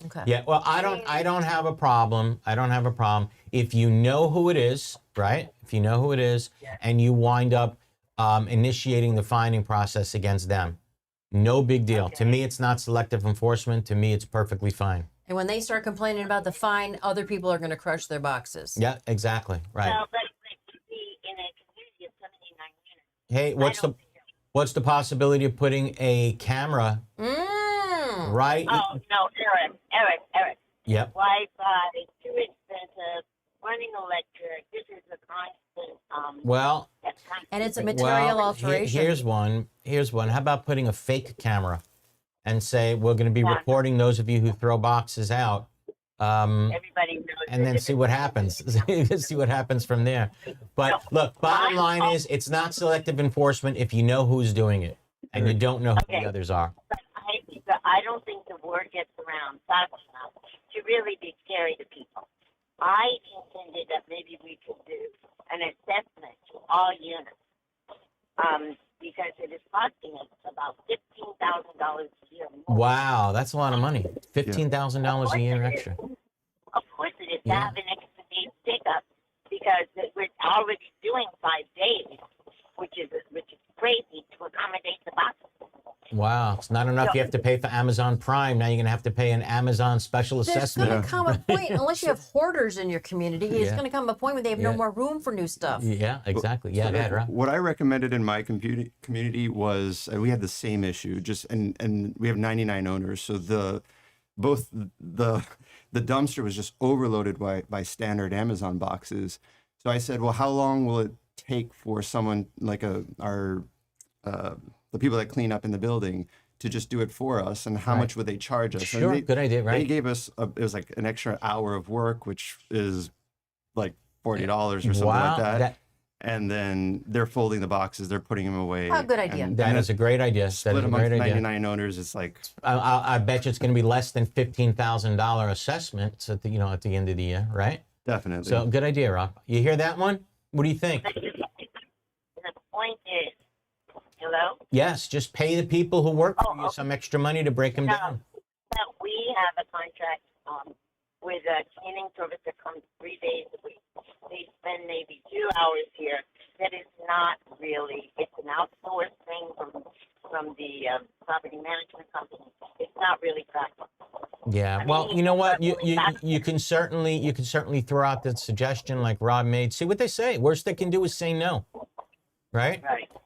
Okay. Yeah, well, I don't have a problem. I don't have a problem. If you know who it is, right? If you know who it is, and you wind up initiating the fining process against them, no big deal. To me, it's not selective enforcement. To me, it's perfectly fine. And when they start complaining about the fine, other people are going to crush their boxes. Yeah, exactly. Right. Well, but in a community of 79 units. Hey, what's the possibility of putting a camera right? Oh, no, Eric. Yep. Wi-Fi is too expensive. Running electric. This is a constant. Well, and it's a material alteration. Here's one. How about putting a fake camera and say, we're going to be recording those of you who throw boxes out. Everybody knows. And then see what happens. See what happens from there. But look, bottom line is it's not selective enforcement if you know who's doing it and you don't know who the others are. But I don't think the word gets around fast enough to really be scary to people. I intended that maybe we could do an assessment to all units because it is costing us about $15,000 a year more. Wow, that's a lot of money. $15,000 a year extra. Of course it is to have an extra day's pickup because we're already doing 5 days, which is crazy to accommodate the boxes. Wow, it's not enough. You have to pay for Amazon Prime. Now you're going to have to pay an Amazon special assessment. There's going to come a point, unless you have hoarders in your community, it's going to come a point where they have no more room for new stuff. Yeah, exactly. Yeah, right. What I recommended in my community was, we had the same issue, and we have 99 owners, so the dumpster was just overloaded by standard Amazon boxes. So I said, well, how long will it take for someone like the people that clean up in the building to just do it for us, and how much would they charge us? Sure, good idea, right? They gave us, it was like an extra hour of work, which is like $40 or something like that. And then they're folding the boxes, they're putting them away. Oh, good idea. That is a great idea. Split amongst 99 owners, it's like... I bet you it's going to be less than $15,000 assessments at the end of the year, right? Definitely. So good idea, Rob. You hear that one? What do you think? The point is, hello? Yes, just pay the people who work for you some extra money to break them down. No, we have a contract with a cleaning service that comes 3 days a week. They spend maybe 2 hours here. That is not really, it's an outsourced thing from the property management company. It's not really practical. Yeah, well, you know what? You can certainly throw out that suggestion like Rob made. See what they say. Worst they can do is say no. Right?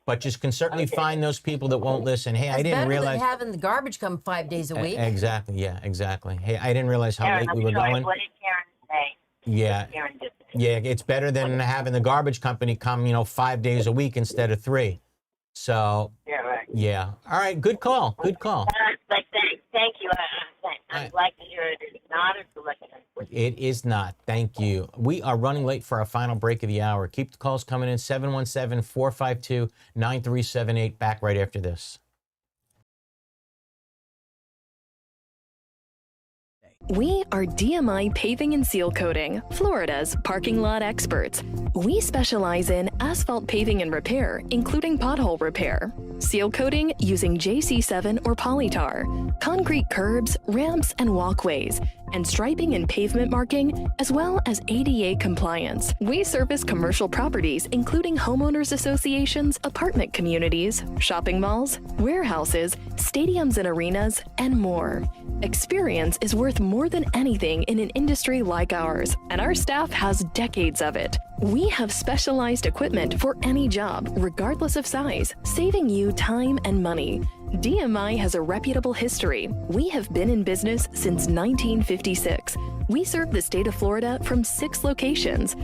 But you can certainly find those people that won't listen. Hey, I didn't realize. Better than having the garbage come 5 days a week. Exactly. Yeah, exactly. Hey, I didn't realize how late we were going. What did Karen say? Yeah. Yeah, it's better than having the garbage company come, 5 days a week instead of 3. So. Yeah, right. Yeah. All right. Good call. Good call. But thank you. I'm glad to hear it is not a selection. It is not. Thank you. We are running late for our final break of the hour. Keep the calls coming in. 717-452-9378. Back right after this. We are DMI Paving and Seal Coating, Florida's parking lot experts. We specialize in asphalt paving and repair, including pothole repair, seal coating using JC7 or polytar, concrete curbs, ramps, and walkways, and striping and pavement marking, as well as ADA compliance. We service commercial properties, including homeowners associations, apartment communities, shopping malls, warehouses, stadiums and arenas, and more. Experience is worth more than anything in an industry like ours, and our staff has decades of it. We have specialized equipment for any job, regardless of size, saving you time and money. DMI has a reputable history. We have been in business since 1956. We serve the state of Florida from 6 locations.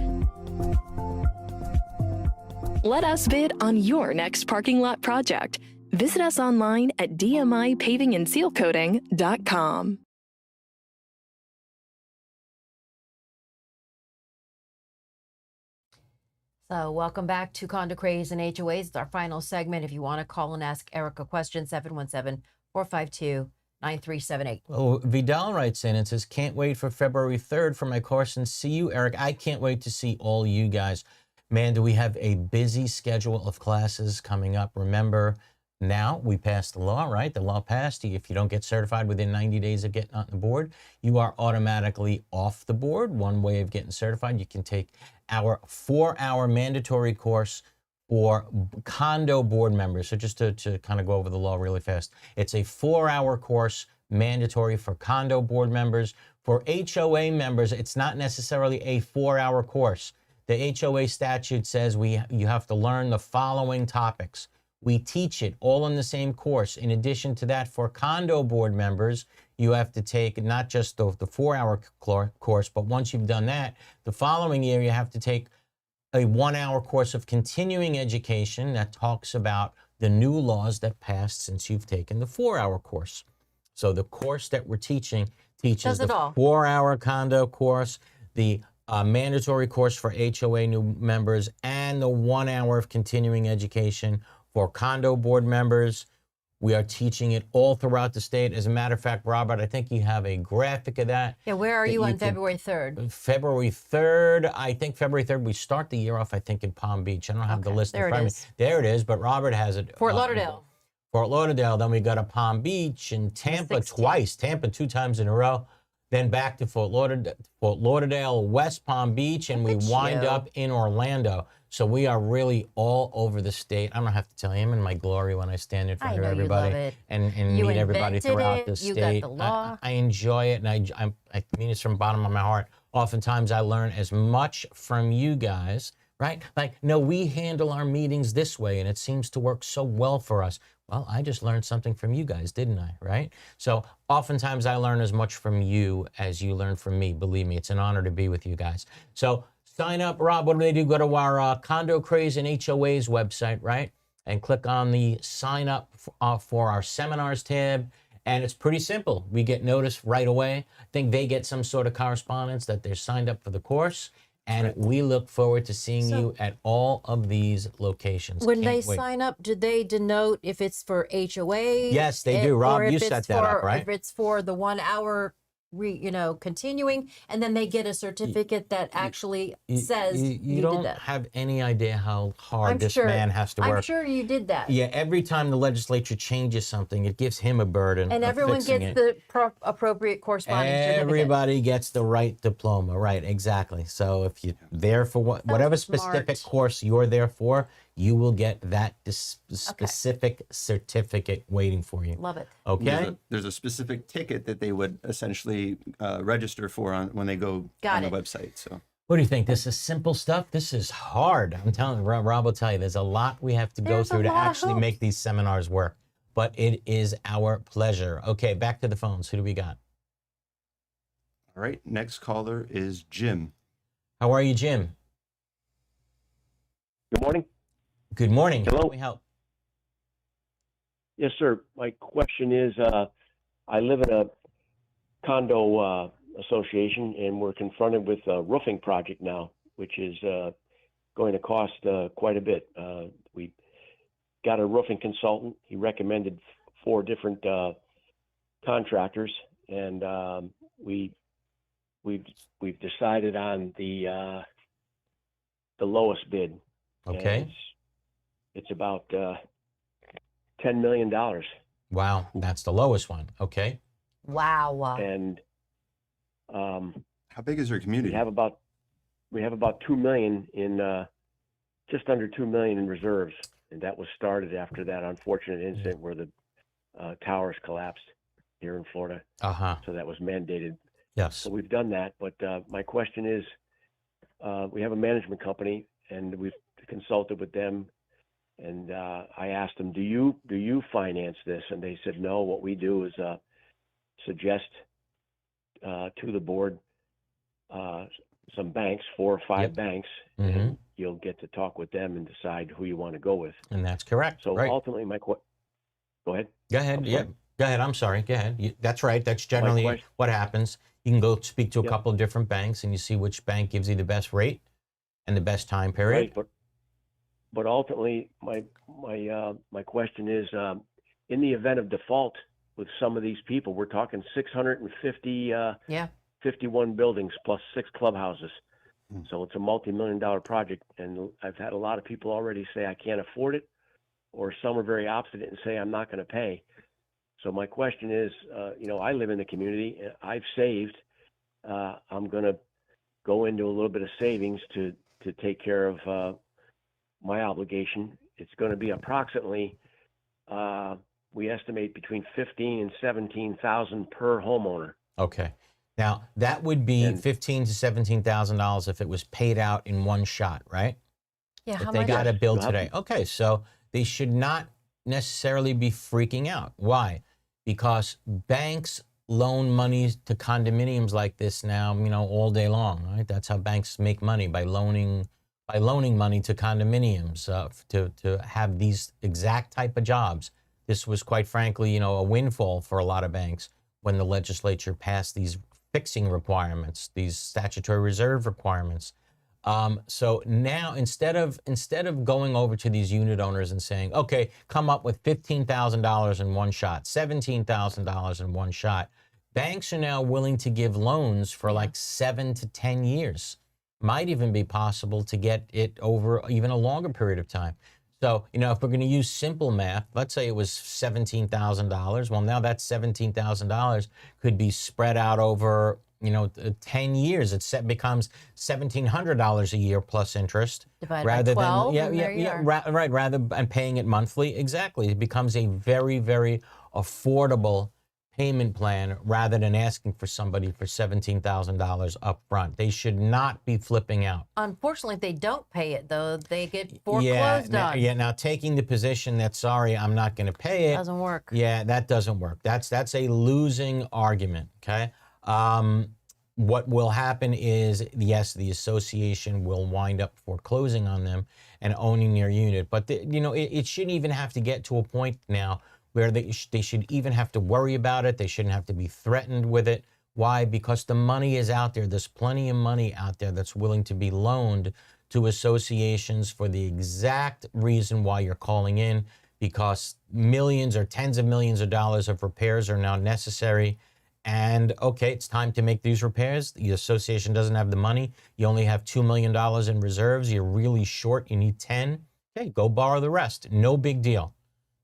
Let us bid on your next parking lot project. Visit us online at dmipavingandsealcoating.com. So welcome back to Condo Craze and HOAs. It's our final segment. If you want to call and ask Eric a question, 717-452-9378. Oh, Vidal writes in and says, can't wait for February 3rd for my course and see you, Eric. I can't wait to see all you guys. Man, do we have a busy schedule of classes coming up. Remember, now we passed the law, right? The law passed. If you don't get certified within 90 days of getting on the board, you are automatically off the board. One way of getting certified, you can take our 4-hour mandatory course for condo board members. So just to kind of go over the law really fast, it's a 4-hour course mandatory for condo board members. For HOA members, it's not necessarily a 4-hour course. The HOA statute says you have to learn the following topics. We teach it all in the same course. In addition to that, for condo board members, you have to take not just the 4-hour course, but once you've done that, the following year you have to take a 1-hour course of continuing education that talks about the new laws that passed since you've taken the 4-hour course. So the course that we're teaching teaches the 4-hour condo course, the mandatory course for HOA new members, and the 1 hour of continuing education for condo board members. We are teaching it all throughout the state. As a matter of fact, Robert, I think you have a graphic of that. Yeah, where are you on February 3rd? February 3rd. I think February 3rd, we start the year off, I think, in Palm Beach. I don't have the list in front of me. There it is, but Robert has it. Fort Lauderdale. Fort Lauderdale. Then we got a Palm Beach and Tampa twice. Tampa 2 times in a row. Then back to Fort Lauderdale, West Palm Beach, and we wind up in Orlando. So we are really all over the state. I don't have to tell you, I'm in my glory when I stand in front of everybody and meet everybody throughout the state. You got the law. I enjoy it, and I mean this from the bottom of my heart. Oftentimes I learn as much from you guys, right? Like, no, we handle our meetings this way, and it seems to work so well for us. Well, I just learned something from you guys, didn't I, right? So oftentimes I learn as much from you as you learn from me. Believe me, it's an honor to be with you guys. So sign up, Rob. What do they do? Go to our Condo Craze and HOAs website, right? And click on the sign up for our seminars tab. And it's pretty simple. We get notice right away. I think they get some sort of correspondence that they're signed up for the course. And we look forward to seeing you at all of these locations. When they sign up, do they denote if it's for HOA? Yes, they do. Rob, you set that up, right? If it's for the 1 hour, continuing, and then they get a certificate that actually says you don't did that. Have any idea how hard this man has to work. I'm sure you did that. Yeah, every time the legislature changes something, it gives him a burden. And everyone gets the appropriate corresponding certificate. Everybody gets the right diploma, right? Exactly. So if you're there for whatever specific course you're there for, you will get that specific certificate waiting for you. Love it. Okay. There's a specific ticket that they would essentially register for when they go on the website. So. What do you think? This is simple stuff. This is hard. I'm telling you, Rob will tell you, there's a lot we have to go through to actually make these seminars work. But it is our pleasure. Okay, back to the phones. Who do we got? All right. Next caller is Jim. How are you, Jim? Good morning. Good morning. Hello. How can we help? Yes, sir. My question is, I live in a condo association, and we're confronted with a roofing project now, which is going to cost quite a bit. We got a roofing consultant. He recommended 4 different contractors, and we've decided on the lowest bid. Okay. It's about $10 million. Wow, that's the lowest one. Okay. Wow. And How big is your community? We have about 2 million in just under 2 million in reserves, and that was started after that unfortunate incident where the towers collapsed here in Florida. So that was mandated. Yes. So we've done that, but my question is, we have a management company, and we've consulted with them, and I asked them, do you finance this? And they said no. What we do is suggest to the board some banks, 4 or 5 banks, and you'll get to talk with them and decide who you want to go with. And that's correct. So ultimately, go ahead. Go ahead. Yeah. Go ahead. I'm sorry. Go ahead. That's right. That's generally what happens. You can go speak to a couple of different banks, and you see which bank gives you the best rate and the best time period. Right, but ultimately, my question is, in the event of default with some of these people, we're talking 650, 51 buildings plus 6 clubhouses. So it's a multi-million-dollar project, and I've had a lot of people already say I can't afford it, or some are very obstinate and say I'm not going to pay. So my question is, I live in the community. I've saved. I'm going to go into a little bit of savings to take care of my obligation. It's going to be approximately, we estimate between $15,000 and $17,000 per homeowner. Okay. Now that would be $15,000 to $17,000 if it was paid out in one shot, right? Yeah. If they got a bill today. Okay, so they should not necessarily be freaking out. Why? Because banks loan money to condominiums like this now, all day long, right? That's how banks make money, by loaning money to condominiums to have these exact type of jobs. This was, quite frankly, a windfall for a lot of banks when the legislature passed these fixing requirements, these statutory reserve requirements. So now instead of going over to these unit owners and saying, okay, come up with $15,000 in one shot, $17,000 in one shot, banks are now willing to give loans for like 7 to 10 years. Might even be possible to get it over even a longer period of time. So, if we're going to use simple math, let's say it was $17,000. Well, now that $17,000 could be spread out over 10 years. It becomes $1,700 a year plus interest, divided by 12. Rather than paying it monthly. Exactly, it becomes a very, very affordable payment plan rather than asking for somebody for $17,000 up front. They should not be flipping out. Unfortunately, if they don't pay it, though, they get foreclosed on. Now taking the position that, sorry, I'm not going to pay it. Doesn't work. Yeah, that doesn't work. That's a losing argument, okay? What will happen is, yes, the association will wind up foreclosing on them and owning their unit. But, it shouldn't even have to get to a point now where they should even have to worry about it. They shouldn't have to be threatened with it. Why? Because the money is out there. There's plenty of money out there that's willing to be loaned to associations for the exact reason why you're calling in, because millions or tens of millions of dollars of repairs are now necessary. And okay, it's time to make these repairs. The association doesn't have the money. You only have $2 million in reserves. You're really short. You need 10. Okay, go borrow the rest. No big deal.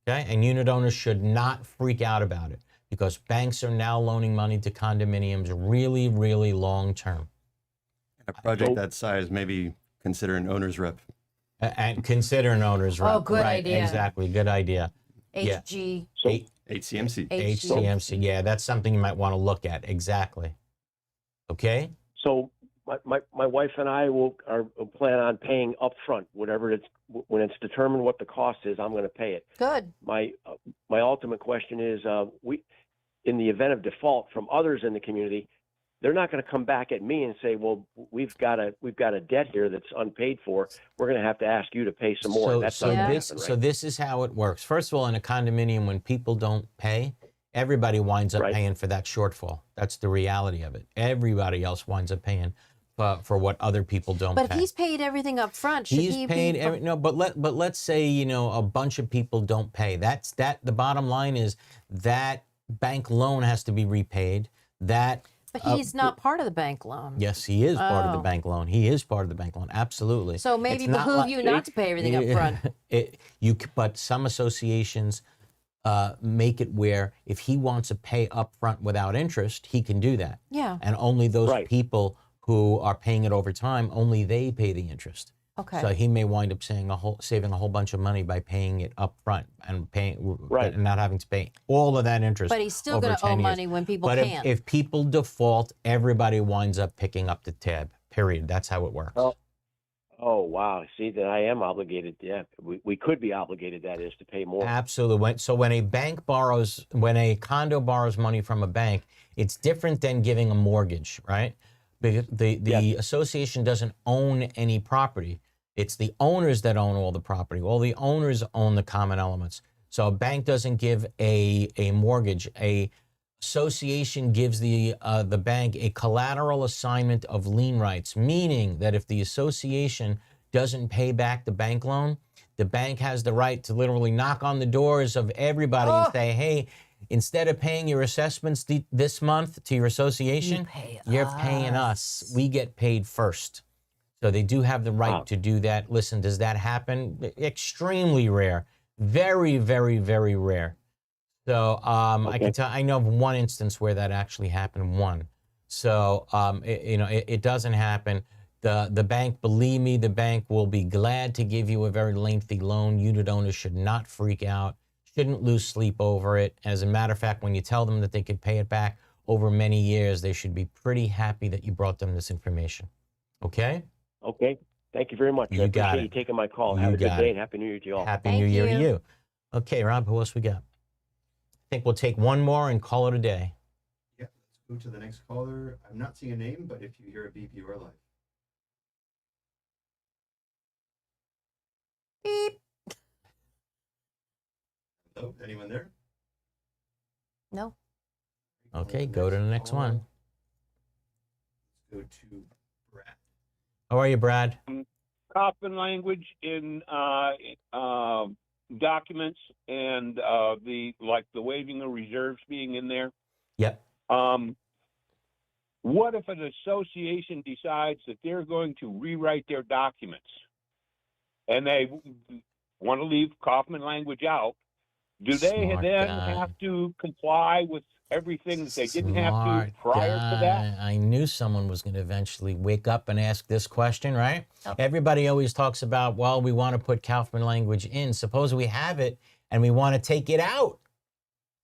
Okay, and unit owners should not freak out about it, because banks are now loaning money to condominiums really, really long term. A project that size, maybe consider an owner's rep. And consider an owner's rep. Oh, good idea. Exactly, good idea. HG. HCMC. HCMC, yeah, that's something you might want to look at. Exactly. Okay? So my wife and I will plan on paying upfront, whatever when it's determined what the cost is. I'm going to pay it. Good. My ultimate question is, in the event of default from others in the community, they're not going to come back at me and say, well, we've got a debt here that's unpaid for. We're going to have to ask you to pay some more. So this is how it works. First of all, in a condominium, when people don't pay, everybody winds up paying for that shortfall. That's the reality of it. Everybody else winds up paying for what other people don't pay. But if he's paid everything up front, should he's paid no, but let's say, a bunch of people don't pay. The bottom line is that bank loan has to be repaid. But he's not part of the bank loan. Yes, he is part of the bank loan. He is part of the bank loan. Absolutely. So maybe behoove you not to pay everything up front. But some associations make it where if he wants to pay up front without interest, he can do that. Yeah. And only those people who are paying it over time, only they pay the interest. Okay. So he may wind up saving a whole bunch of money by paying it up front and and not having to pay all of that interest. But he's still going to owe money when people can't. But if people default, everybody winds up picking up the tab, period. That's how it works. Oh, wow. See, that I am obligated. Yeah, we could be obligated, that is, to pay more. Absolutely. So when a condo borrows money from a bank, it's different than giving a mortgage, right? The association doesn't own any property. It's the owners that own all the property. All the owners own the common elements. So a bank doesn't give a mortgage. A association gives the bank a collateral assignment of lien rights, meaning that if the association doesn't pay back the bank loan, the bank has the right to literally knock on the doors of everybody and say, hey, instead of paying your assessments this month to your association, you're paying us. We get paid first. So they do have the right to do that. Listen, does that happen? Extremely rare. Very, very, very rare. So I can tell, I know of one instance where that actually happened, one. So, it doesn't happen. The bank, believe me, the bank will be glad to give you a very lengthy loan. Unit owners should not freak out, shouldn't lose sleep over it. As a matter of fact, when you tell them that they could pay it back over many years, they should be pretty happy that you brought them this information. Okay? Okay. Thank you very much. You I got appreciate it. you taking my call. Have a good day and Happy New Year to you all. Happy New Year to you. Okay, Rob, who else we got? I think we'll take one more and call it a day. Yeah, let's go to the next caller. I'm not seeing a name, but if you hear a beep, you are live. Beep. Hello, anyone there? No. Okay, go to the next one. Let's go to Brad. How are you, Brad? Kaufman language in documents and the waiving of reserves being in there. Yep. What if an association decides that they're going to rewrite their documents and they want to leave Kaufman language out? Do they Smart then guy. have to comply with everything that they didn't have to prior to that? I knew someone was going to eventually wake up and ask this question, right? Everybody always talks about, well, we want to put Kaufman language in. Suppose we have it and we want to take it out,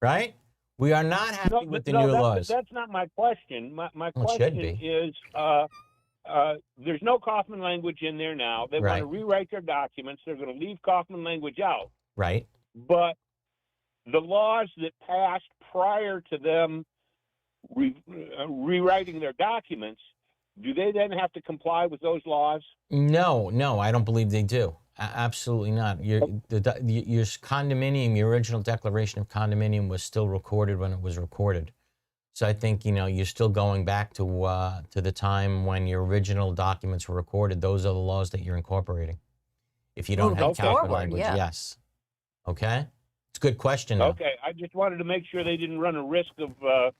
right? We are not happy with the new laws. That's not my question. My Well, it question should be. is, there's no Kaufman language in there now. They want to rewrite their documents. They're going to leave Kaufman language out. Right. But the laws that passed prior to them rewriting their documents, do they then have to comply with those laws? No, I don't believe they do. Absolutely not. Your condominium, your original declaration of condominium was still recorded when it was recorded. So I think, you're still going back to the time when your original documents were recorded. Those are the laws that you're incorporating. If you don't have Kaufman language, yes. Okay? It's a good question, though. Okay, I just wanted to make sure they didn't run a risk of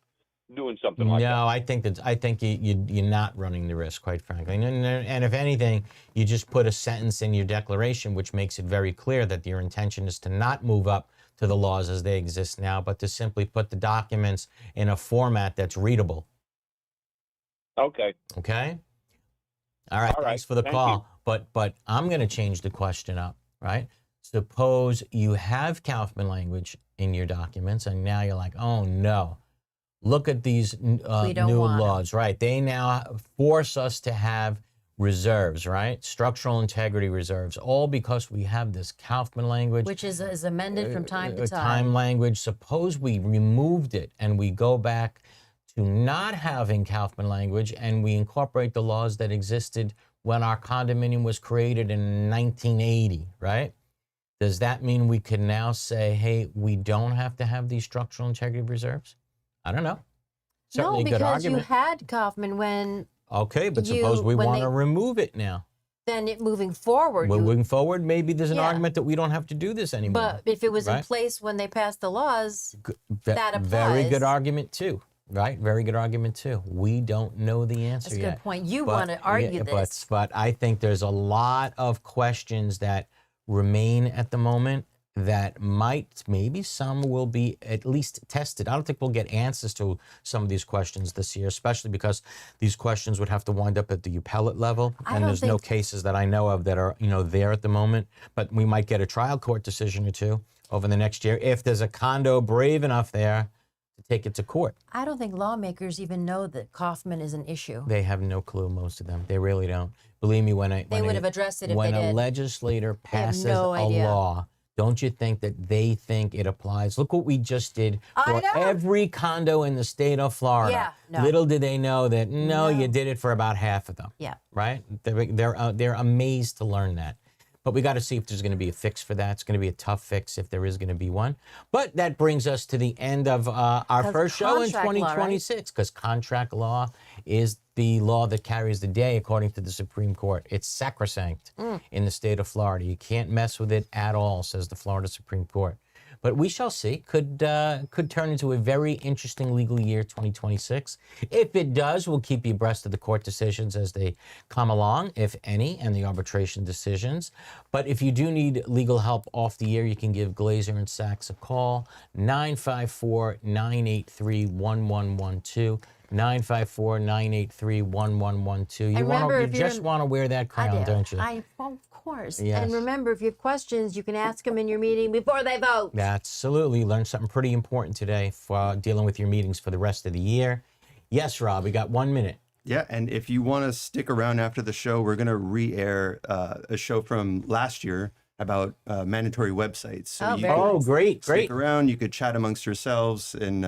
doing something like that. No, I think you're not running the risk, quite frankly. And if anything, you just put a sentence in your declaration which makes it very clear that your intention is to not move up to the laws as they exist now, but to simply put the documents in a format that's readable. Okay. Okay? All right, thanks for the call. But I'm going to change the question up, right? Suppose you have Kaufman language in your documents, and now you're like, oh, no. Look at these new laws, right? They now force us to have reserves, right? Structural integrity reserves, all because we have this Kaufman language. Which is amended from time to time. Time language. Suppose we removed it and we go back to not having Kaufman language and we incorporate the laws that existed when our condominium was created in 1980, right? Does that mean we can now say, hey, we don't have to have these structural integrity reserves? I don't know. Certainly no, a good because argument. you had Kaufman when. Okay, but suppose we want to remove it now. Then moving forward. Moving forward, maybe there's an argument that we don't have to do this anymore. But if it was in place when they passed the laws, that applies. Very good argument too, right? Very good argument too. We don't know the answer yet. That's a good point. You want to argue this. But I think there's a lot of questions that remain at the moment that maybe some will be at least tested. I don't think we'll get answers to some of these questions this year, especially because these questions would have to wind up at the appellate level, and there's no cases that I know of that are, there at the moment. But we might get a trial court decision or two over the next year if there's a condo brave enough there to take it to court. I don't think lawmakers even know that Kaufman is an issue. They have no clue, most of them. They really don't. Believe me, they would have addressed it if when they did. a legislator passes no a idea. law, don't you think that they think it applies? Look what we just did for every condo in the state of Florida. Yeah, no. Little did they know that, you did it for about half of them. Yeah. Right? They're amazed to learn that. But we got to see if there's going to be a fix for that. It's going to be a tough fix if there is going to be one. But that brings us to the end of our first show in 2026, because contract law is the law that carries the day, according to the Supreme Court. It's sacrosanct in the state of Florida. You can't mess with it at all, says the Florida Supreme Court. But we shall see. Could turn into a very interesting legal year, 2026. If it does, we'll keep you abreast of the court decisions as they come along, if any, and the arbitration decisions. But if you do need legal help off the air, you can give Glazer and Sachs a call, 954-983-1112. 954-983-1112. You just want to wear that crown, don't you? Of course. Yes. And remember, if you have questions, you can ask them in your meeting before they vote. Absolutely. Learned something pretty important today for dealing with your meetings for the rest of the year. Yes, Rob, we got 1 minute. Yeah, and if you want to stick around after the show, we're going to re-air a show from last year about mandatory websites. So great. Stick around. You could chat amongst yourselves and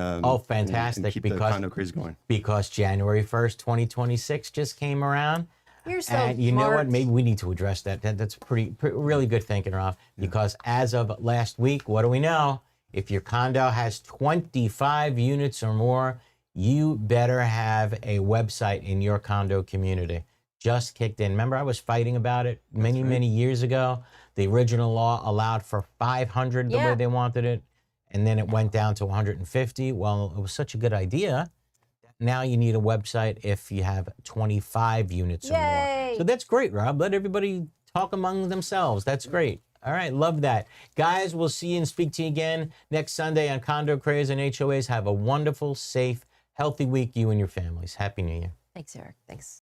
fantastic, and keep the Condo Craze going. Because January 1st, 2026 just came around. You're so and you know smart. what? Maybe we need to address that. That's really good thinking, Rob. Because as of last week, what do we know? If your condo has 25 units or more, you better have a website in your condo community. Just kicked in. Remember, I was fighting about it many years ago. The original law allowed for 500 the way they wanted it, and then it went down to 150. Well, it was such a good idea. Now you need a website if you have 25 units or more. So that's great, Rob. Let everybody talk among themselves. That's great. All right, love that. Guys, we'll see you and speak to you again next Sunday on Condo Craze and HOAs. Have a wonderful, safe, healthy week, you and your families. Happy New Year. Thanks, Eric. Thanks.